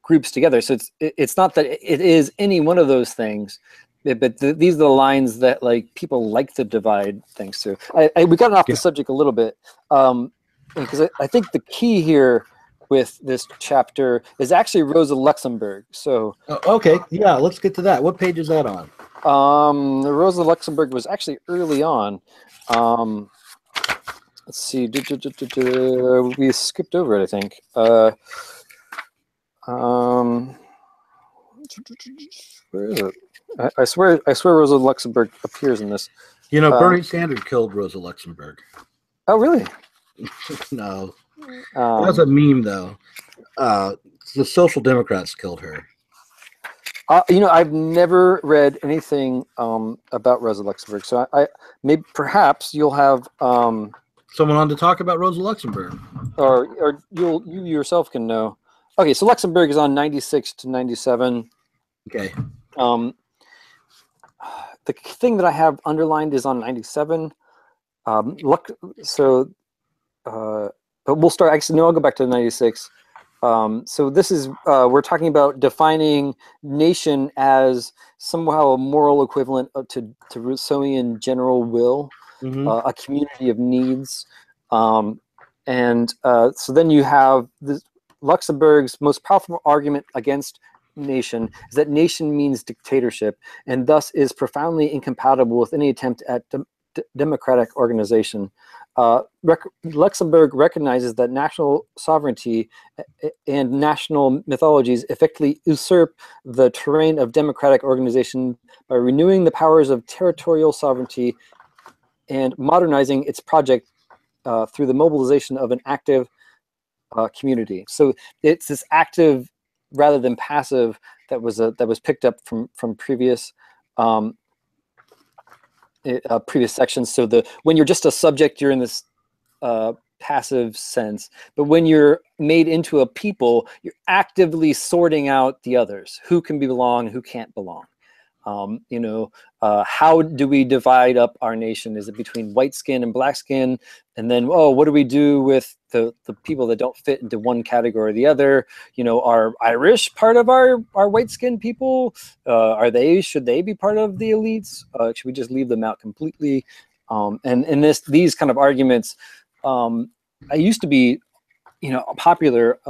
groups together. So it's not that it is any one of those things, Yeah, but these are the lines that like people like to divide things to. We got off the subject a little bit, because I think the key here with this chapter is actually Rosa Luxemburg. So okay, yeah, let's get to that. What page is that on? Rosa Luxemburg was actually early on. Let's see, we skipped over it, I think. Where is it? I swear Rosa Luxemburg appears in this. You know, Bernie Sanders killed Rosa Luxemburg. Oh, really? No. That's a meme, though. The Social Democrats killed her. You know, I've never read anything about Rosa Luxemburg, so I maybe perhaps you'll have someone on to talk about Rosa Luxemburg, or you yourself can know. Okay, so Luxemburg is on 96 to 97. Okay. The thing that I have underlined is on 97. But we'll start. Actually, no, I'll go back to 96. So this is we're talking about defining nation as somehow a moral equivalent to Rousseauian general will, a community of needs, so then you have Luxemburg's most powerful argument against nation is that nation means dictatorship and thus is profoundly incompatible with any attempt at democratic organization. Luxemburg recognizes that national sovereignty and national mythologies effectively usurp the terrain of democratic organization by renewing the powers of territorial sovereignty and modernizing its project through the mobilization of an active community. So it's this active rather than passive that was picked up from previous previous sections. So when you're just a subject, you're in this passive sense, but when you're made into a people, you're actively sorting out the others, who can belong, who can't belong. How do we divide up our nation? Is it between white skin and black skin? And then, what do we do with the people that don't fit into one category or the other? Are Irish part of our white skin people? Should they be part of the elites? Should we just leave them out completely? And these kind of arguments, I used to be, popular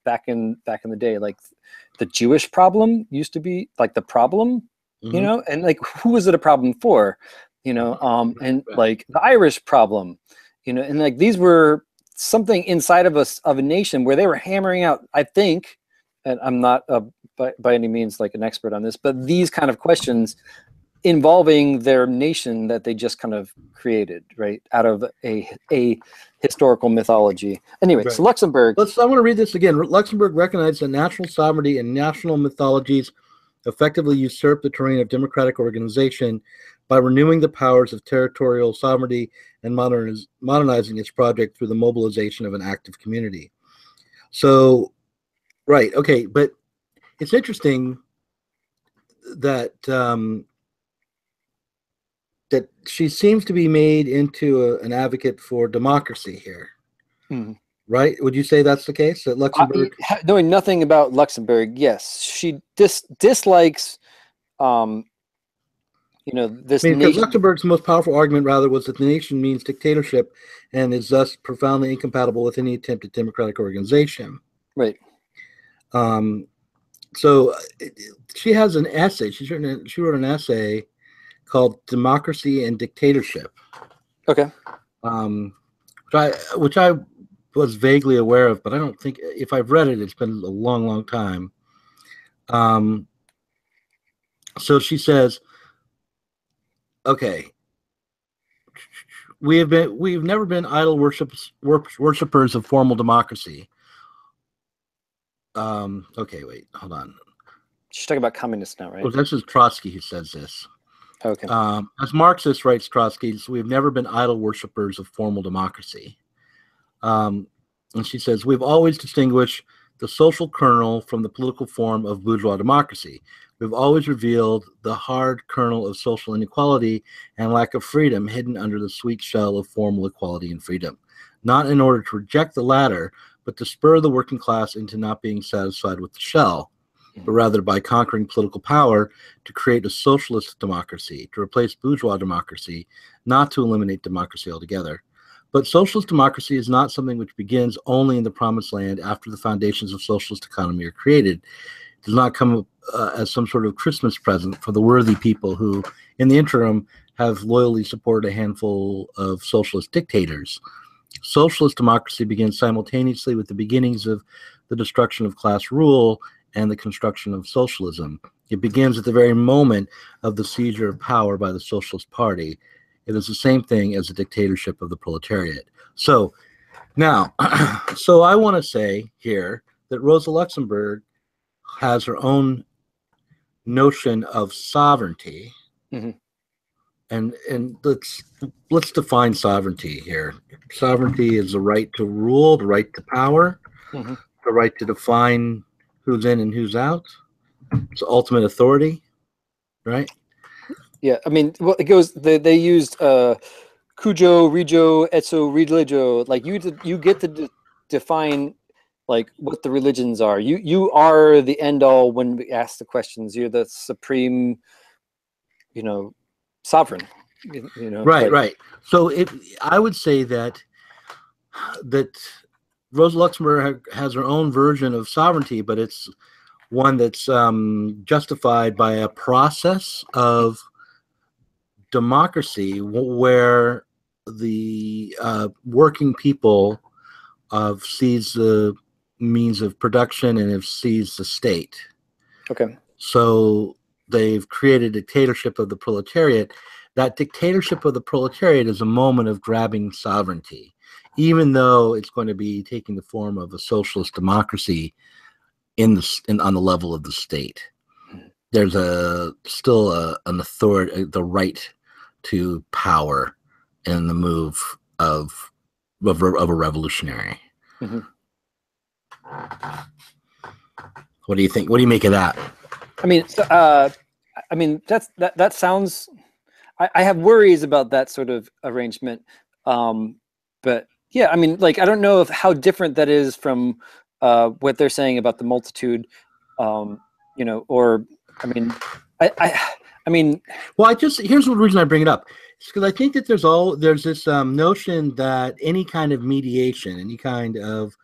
back in the day. Like the Jewish problem used to be like the problem. And like, who was it a problem for, and like the Irish problem, and like these were something inside of us, of a nation, where they were hammering out, I think, and I'm not by any means like an expert on this, but these kind of questions involving their nation that they just kind of created, right, out of a historical mythology. Anyway, right. So Luxembourg. I want to read this again. Luxembourg recognized that national sovereignty and national mythologies effectively usurp the terrain of democratic organization by renewing the powers of territorial sovereignty and modernizing its project through the mobilization of an active community. So, right, okay, but it's interesting that that she seems to be made into an advocate for democracy here. Right? Would you say that's the case? That Luxembourg, knowing nothing about Luxembourg, yes, she dislikes, this. Because Luxembourg's most powerful argument, rather, was that the nation means dictatorship, and is thus profoundly incompatible with any attempt at democratic organization. Right. So she has an essay. She wrote an essay called "Democracy and Dictatorship." Okay. Which I was vaguely aware of, but I don't think, if I've read it, it's been a long, long time. So she says, okay, we've never been idle worshippers of formal democracy. Okay, wait, hold on. She's talking about communists now, right? Well, this is Trotsky who says this. Okay. As Marxist, writes Trotsky, so we've never been idle worshippers of formal democracy. And she says, we've always distinguished the social kernel from the political form of bourgeois democracy. We've always revealed the hard kernel of social inequality and lack of freedom hidden under the sweet shell of formal equality and freedom, not in order to reject the latter, but to spur the working class into not being satisfied with the shell. but rather by conquering political power to create a socialist democracy, to replace bourgeois democracy, not to eliminate democracy altogether. But socialist democracy is not something which begins only in the promised land after the foundations of socialist economy are created. It does not come as some sort of Christmas present for the worthy people who, in the interim, have loyally supported a handful of socialist dictators. Socialist democracy begins simultaneously with the beginnings of the destruction of class rule and the construction of socialism. It begins at the very moment of the seizure of power by the Socialist Party. It is the same thing as the dictatorship of the proletariat. So now, so I want to say here that Rosa Luxemburg has her own notion of sovereignty. Mm-hmm. And let's define sovereignty here. Sovereignty is the right to rule, the right to power, Mm-hmm. the right to define who's in and who's out. It's ultimate authority, right? Yeah, I mean, well, it goes. They used cujo, regio, etso, religio. Like you get to define like what the religions are. You are the end all when we ask the questions. You're the supreme, sovereign. Right, right. So I would say that Rosa Luxemburg has her own version of sovereignty, but it's one that's justified by a process of democracy where the working people have seized the means of production and have seized the state. Okay. So they've created a dictatorship of the proletariat. That dictatorship of the proletariat is a moment of grabbing sovereignty, even though it's going to be taking the form of a socialist democracy on the level of the state. There's still an authority, the right to power in the move of a revolutionary. Mm-hmm. What do you think? What do you make of that? I mean, that sounds. I have worries about that sort of arrangement, but yeah, I mean, like I don't know how different that is from what they're saying about the multitude, or I mean, well, here's the reason I bring it up. It's because I think that there's this notion that any kind of mediation, any kind of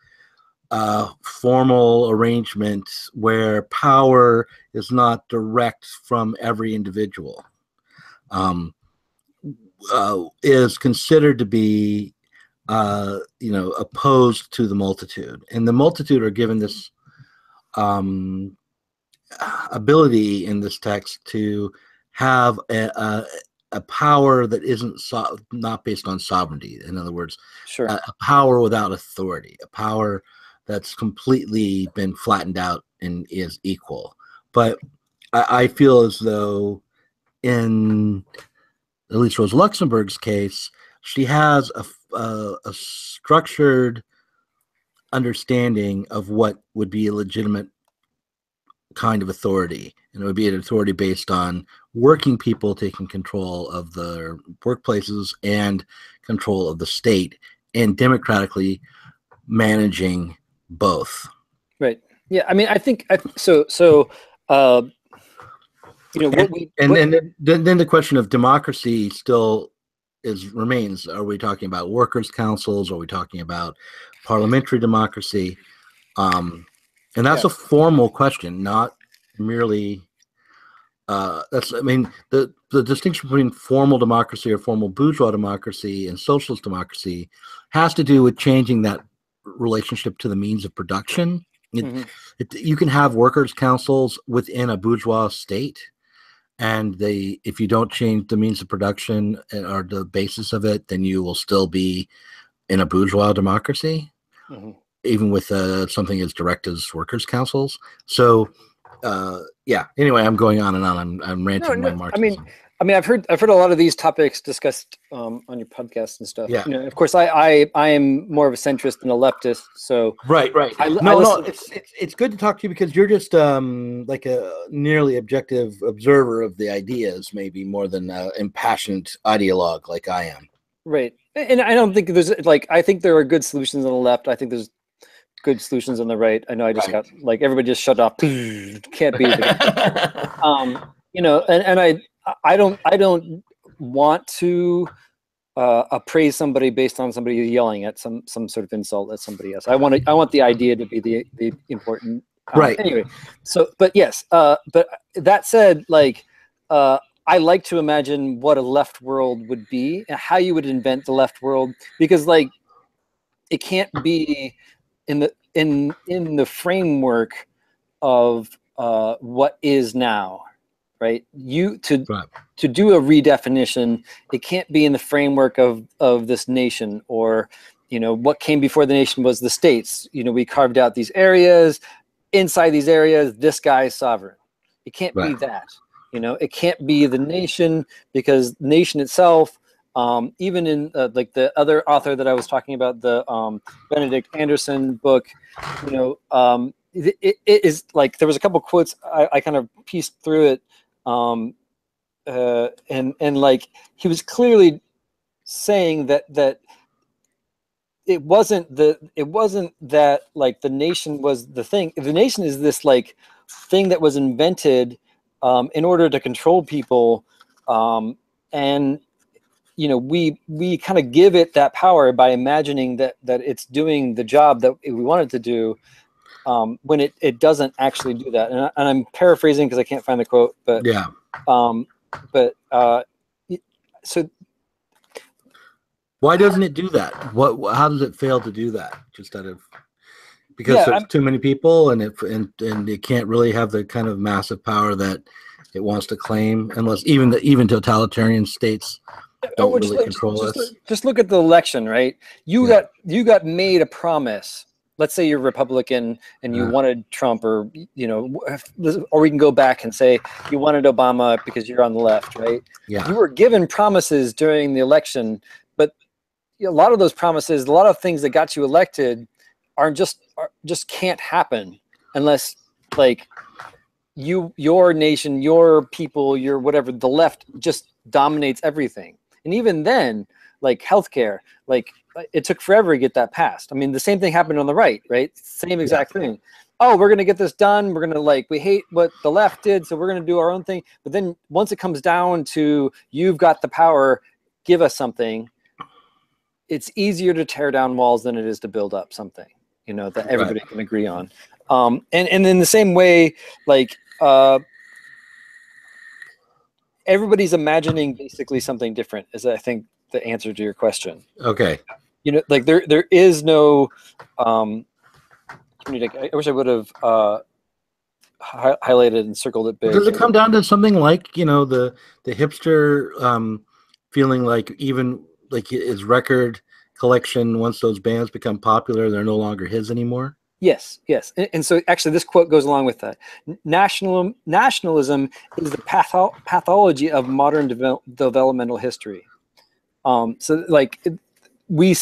formal arrangement where power is not direct from every individual is considered to be opposed to the multitude, and the multitude are given this ability in this text to have a power that isn't not based on sovereignty. In other words, sure, a power without authority, a power that's completely been flattened out and is equal. But I feel as though in at least Rosa Luxemburg's case, she has a structured understanding of what would be a legitimate kind of authority. And it would be an authority based on working people taking control of their workplaces and control of the state and democratically managing both. Right. Yeah. I mean, I think so. Then the question of democracy still remains. Are we talking about workers' councils? Are we talking about parliamentary democracy? And that's a formal question, not merely. The distinction between formal democracy or formal bourgeois democracy and socialist democracy has to do with changing that relationship to the means of production. You can have workers' councils within a bourgeois state, and if you don't change the means of production or the basis of it, then you will still be in a bourgeois democracy, even with something as direct as workers' councils. So, Anyway, I'm going on and on. I'm ranting my Marxism. I mean, I've heard a lot of these topics discussed on your podcast and stuff. Yeah. Of course, I am more of a centrist than a leftist. So right. It's good to talk to you because you're just like a nearly objective observer of the ideas, maybe more than an impassioned ideologue like I am. Right, and I don't think there's I think there are good solutions on the left. I think there's good solutions on the right. I know I just got like everybody just shut off. Can't be you know, and I don't want to appraise somebody based on somebody yelling at some sort of insult at somebody else. I want the idea to be the important. Right. Anyway, so but yes, but that said, like I like to imagine what a left world would be and how you would invent the left world, because like it can't be in the framework of what is now, right? To do a redefinition, it can't be in the framework of this nation, or you know, what came before the nation was the states. You know, we carved out these areas. Inside these areas, this guy is sovereign. It can't be that. You know, it can't be the nation, because the nation itself, even in like the other author that I was talking about, the Benedict Anderson book, you know, it is like, there was a couple quotes I kind of pieced through it, and like he was clearly saying that it wasn't that like the nation was the thing. The nation is this like thing that was invented in order to control people, and you know, we kind of give it that power by imagining that it's doing the job that we want it to do, when it doesn't actually do that. And I'm paraphrasing because I can't find the quote, but yeah. So why doesn't it do that? How does it fail to do that? Just out of, because there's too many people, and it can't really have the kind of massive power that it wants to claim, unless even totalitarian states don't really control us. Just look at the election, right? You got made a promise. Let's say you're Republican and you wanted Trump, or you know, or we can go back and say you wanted Obama because you're on the left, right? Yeah. You were given promises during the election, but a lot of those promises, a lot of things that got you elected, just can't happen unless like your nation, your people, your whatever, the left just dominates everything. And even then, like healthcare, like it took forever to get that passed. I mean, the same thing happened on the right, right? Same exact thing. Oh, we're going to get this done. We're going to, like, we hate what the left did, so we're going to do our own thing. But then once it comes down to you've got the power, give us something, it's easier to tear down walls than it is to build up something, you know, that everybody can agree on. And in the same way, like everybody's imagining basically something different is, I think, the answer to your question. Okay. You know, like there is no, I wish I would have highlighted and circled it big. Does it come down to something like, you know, the hipster feeling like even like his record collection, once those bands become popular, they're no longer his anymore? Yes, yes. And so actually this quote goes along with that. Nationalism is the pathology of modern developmental history. So like we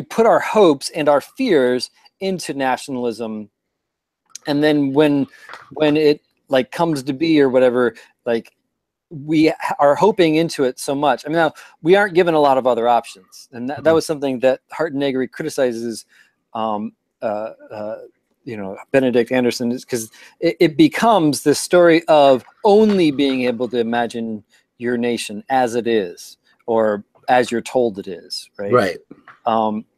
put our hopes and our fears into nationalism, and then when it like comes to be or whatever, like we are hoping into it so much. I mean, now we aren't given a lot of other options, and that was something that Hardt and Negri criticizes, you know, Benedict Anderson, is because it becomes this story of only being able to imagine your nation as it is, or as you're told it is, right? Right.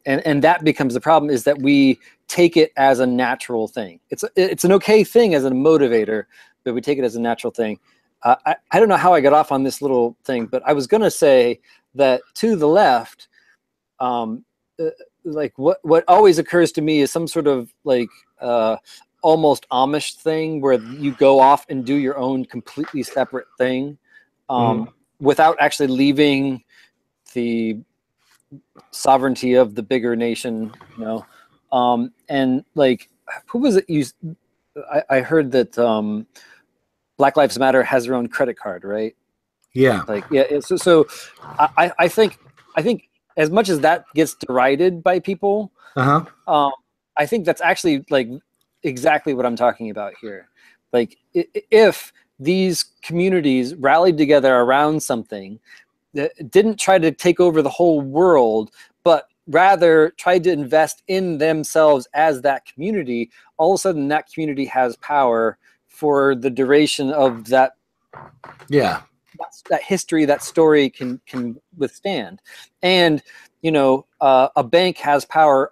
And that becomes the problem, is that we take it as a natural thing. It's an okay thing as a motivator, but we take it as a natural thing. I don't know how I got off on this little thing, but I was going to say that to the left, like what always occurs to me is some sort of like almost Amish thing where you go off and do your own completely separate thing, without actually leaving the sovereignty of the bigger nation, you know. And like, who was it? I heard that Black Lives Matter has their own credit card, right? Yeah. Like, yeah. So I think as much as that gets derided by people, I think that's actually like exactly what I'm talking about here. Like, if these communities rallied together around something that didn't try to take over the whole world, but rather tried to invest in themselves as that community, all of a sudden that community has power for the duration of that. Yeah. That history, that story can withstand. And a bank has power,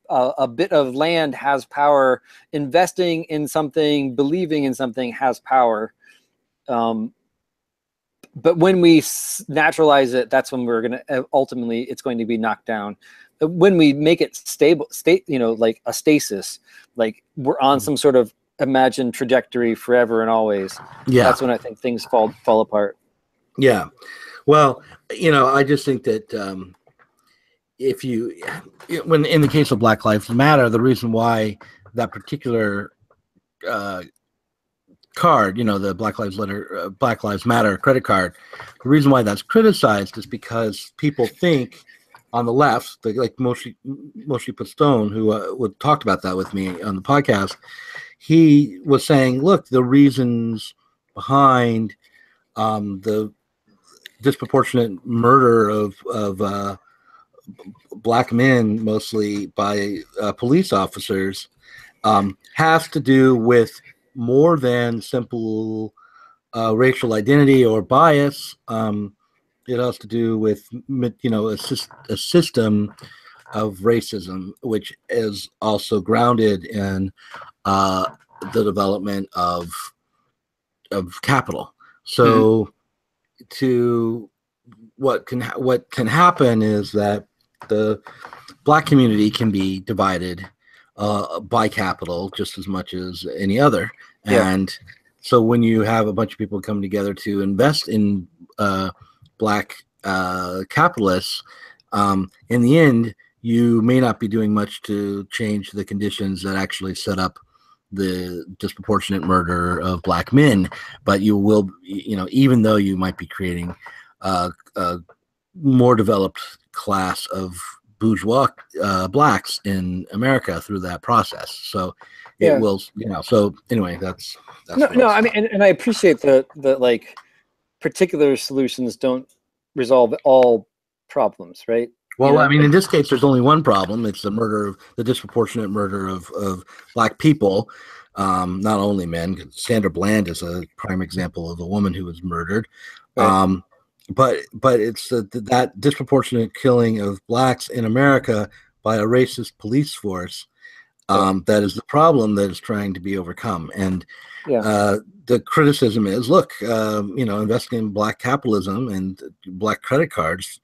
a bit of land has power, investing in something, believing in something has power. But when we naturalize it, that's when we're going to ultimately, it's going to be knocked down. When we make it stable, like a stasis, like we're on some sort of imagined trajectory forever and always. Yeah. That's when I think things fall apart. Yeah. Well, I just think that when in the case of Black Lives Matter, the reason why that particular card, the Black Lives Matter credit card, the reason why that's criticized is because people think on the left, like Moshe Pistone, who talked about that with me on the podcast, he was saying, look, the reasons behind the disproportionate murder of black men, mostly by police officers, has to do with more than simple racial identity or bias. It has to do with a system of racism, which is also grounded in the development of capital. So, what can happen is that the black community can be divided by capital just as much as any other. And so when you have a bunch of people come together to invest in black capitalists, in the end, you may not be doing much to change the conditions that actually set up the disproportionate murder of black men, but you will, even though you might be creating a more developed class of bourgeois blacks in America through that process. So it will, so anyway, that's no, I mean, and I appreciate the like particular solutions don't resolve all problems, right? Well, I mean, in this case, there's only one problem. It's the disproportionate murder of black people, not only men. Sandra Bland is a prime example of a woman who was murdered. Right. But it's that disproportionate killing of blacks in America by a racist police force that is the problem that is trying to be overcome. And the criticism is, look, investing in black capitalism and black credit cards,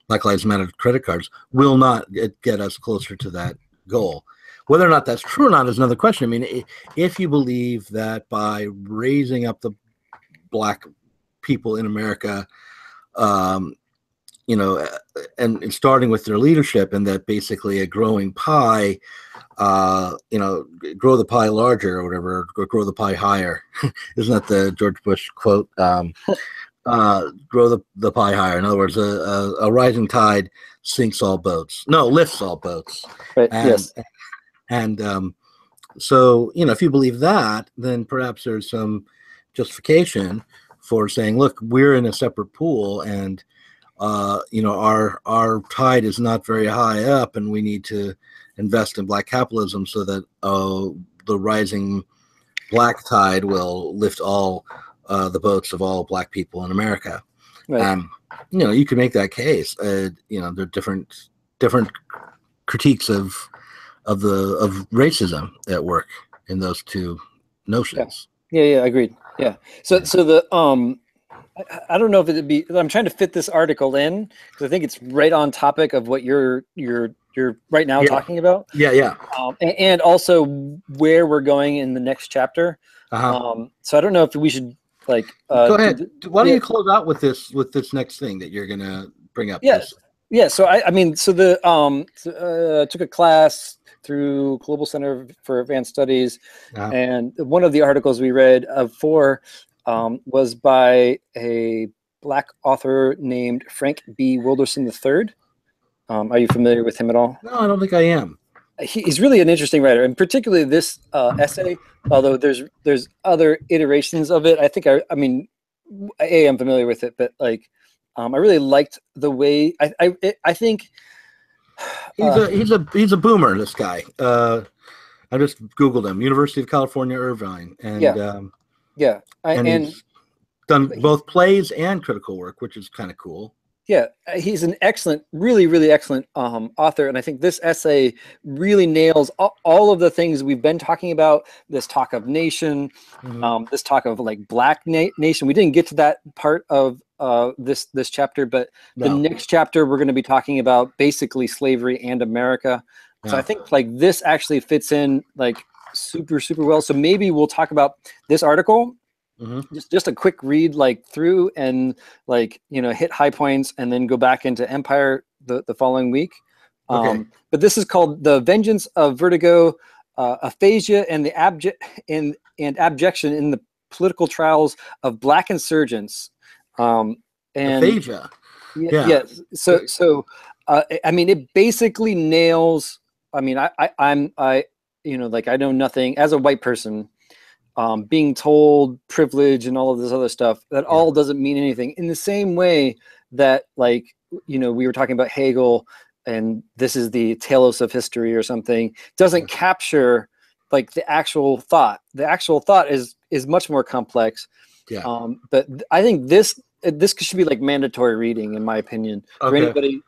Black Lives Matter credit cards, will not get us closer to that goal. Whether or not that's true or not is another question. I mean, if you believe that by raising up the black people in America, and starting with their leadership, and that basically a growing pie, grow the pie larger or whatever, or grow the pie higher. Isn't that the George Bush quote? Grow the pie higher. In other words, a rising tide lifts all boats. Right. Yes. And so, if you believe that, then perhaps there's some justification for saying, look, we're in a separate pool, and our tide is not very high up, and we need to invest in black capitalism so that the rising black tide will lift all the boats of all black people in America. Right. You can make that case. There are different critiques of racism at work in those two notions. Yeah, agreed. Yeah. So the I don't know if it'd be. I'm trying to fit this article in because I think it's right on topic of what you're right now talking about. Yeah. And also where we're going in the next chapter. So I don't know if we should go ahead. Why don't you close out with this next thing that you're gonna bring up? Yeah. So I mean, so took a class through Global Center for Advanced Studies, and one of the articles we read was by a black author named Frank B. Wilderson III. Are you familiar with him at all? No, I don't think I am. He's really an interesting writer, and particularly this essay, although there's other iterations of it. I think I'm familiar with it, but I really liked the way I think He's a boomer. This guy. I just Googled him. University of California, Irvine, and and he's done both plays and critical work, which is kind of cool. Yeah, he's an excellent, really, really excellent author. And I think this essay really nails all of the things we've been talking about, this talk of nation, this talk of like black nation. We didn't get to that part of this chapter, but the next chapter, we're going to be talking about basically slavery and America. So I think like this actually fits in like super, super well. So maybe we'll talk about this article. Just a quick read like through and like, hit high points and then go back into Empire the following week. But this is called The Vengeance of Vertigo, Aphasia and the and Abjection in the Political Trials of Black Insurgents. And Aphasia. Yeah. So I mean, it basically nails, I mean, I know nothing as a white person, being told privilege and all of this other stuff, that all doesn't mean anything. In the same way that, like, we were talking about Hegel, and this is the telos of history or something, doesn't capture like the actual thought. The actual thought is much more complex. But I think this should be like mandatory reading, in my opinion, for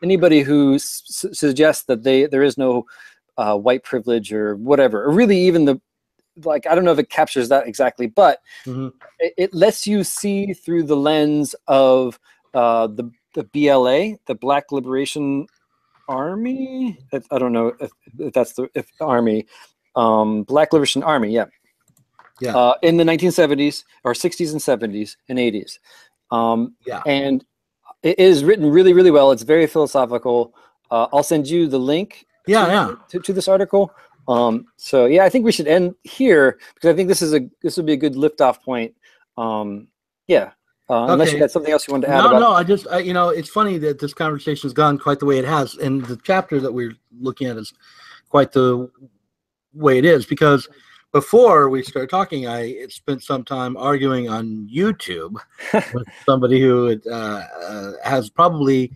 anybody who suggests that there is no white privilege or whatever, or really even like, I don't know if it captures that exactly, but it lets you see through the lens of the BLA, the Black Liberation Army. I don't know if that's the Army, Black Liberation Army. In the 1970s or 60s and 70s and 80s. And it is written really, really well. It's very philosophical. I'll send you the link to this article. So yeah, I think we should end here because I think this would be a good liftoff point. Unless you got something else you wanted to add. No, it's funny that this conversation has gone quite the way it has, and the chapter that we're looking at is quite the way it is, because before we started talking, I spent some time arguing on YouTube with somebody who has probably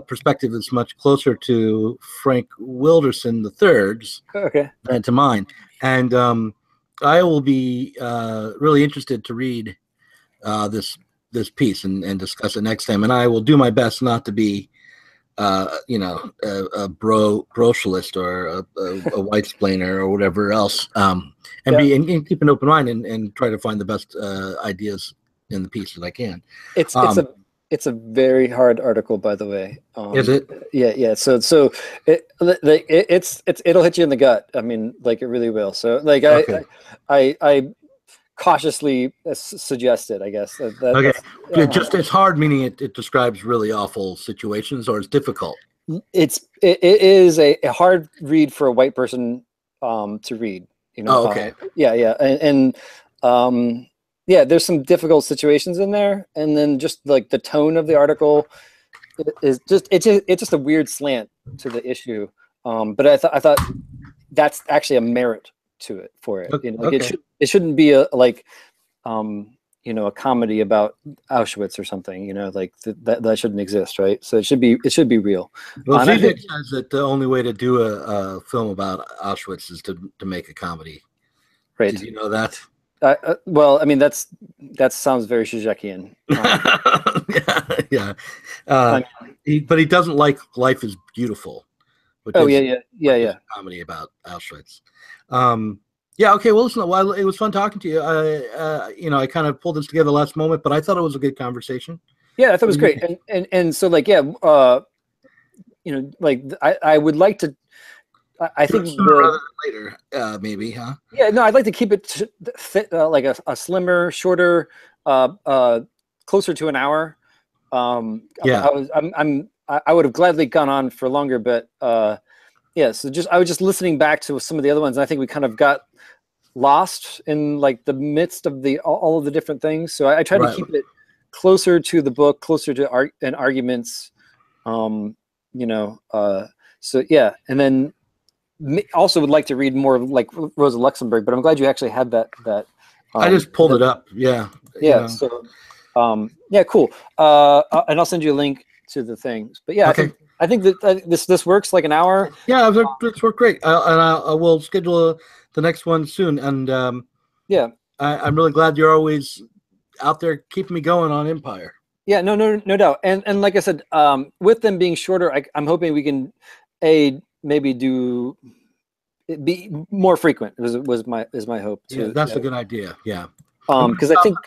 perspective that's much closer to Frank Wilderson III's than to mine. And I will be really interested to read this piece and discuss it next time. And I will do my best not to be a brocialist or a white splainer or whatever else, and keep an open mind and try to find the best ideas in the piece that I can. It's a very hard article, by the way. Is it? Yeah. So it'll hit you in the gut. I mean, like, it really will. So like, I cautiously suggest it, I guess. It's hard, meaning it describes really awful situations, or it's difficult. It is a hard read for a white person to read. Yeah, there's some difficult situations in there, and then just like the tone of the article is it's just a weird slant to the issue. But I thought that's actually a merit to it for it. It shouldn't be a comedy about Auschwitz or something. Like that shouldn't exist, right? So it should be real. Well, Zizek says that the only way to do a film about Auschwitz is to make a comedy. Right? Did you know that? Well, I mean, that sounds very Zizekian. But he doesn't like Life is Beautiful. Comedy about Auschwitz. Okay. Well, listen. Well, it was fun talking to you. I kind of pulled this together last moment, but I thought it was a good conversation. Yeah, I thought it was great. And so like, I would like to. I think rather than later, maybe, huh? Yeah, no, I'd like to keep it fit, like a slimmer, shorter, closer to an hour. I would have gladly gone on for longer, but so I was just listening back to some of the other ones, and I think we kind of got lost in like the midst of all of the different things. So I tried to keep it closer to the book, closer to arguments. So yeah, and then. Also would like to read more of like Rosa Luxemburg, but I'm glad you actually had that. I just pulled it up. Yeah. So, cool. And I'll send you a link to the things. But yeah, I think I think that this works like an hour. Yeah, this worked great. I will schedule the next one soon. And yeah, I'm really glad you're always out there keeping me going on Empire. Yeah, no doubt. And like I said, with them being shorter, I'm hoping we can maybe be more frequent. Is my hope too. Yeah, that's a good idea. Yeah. Because I think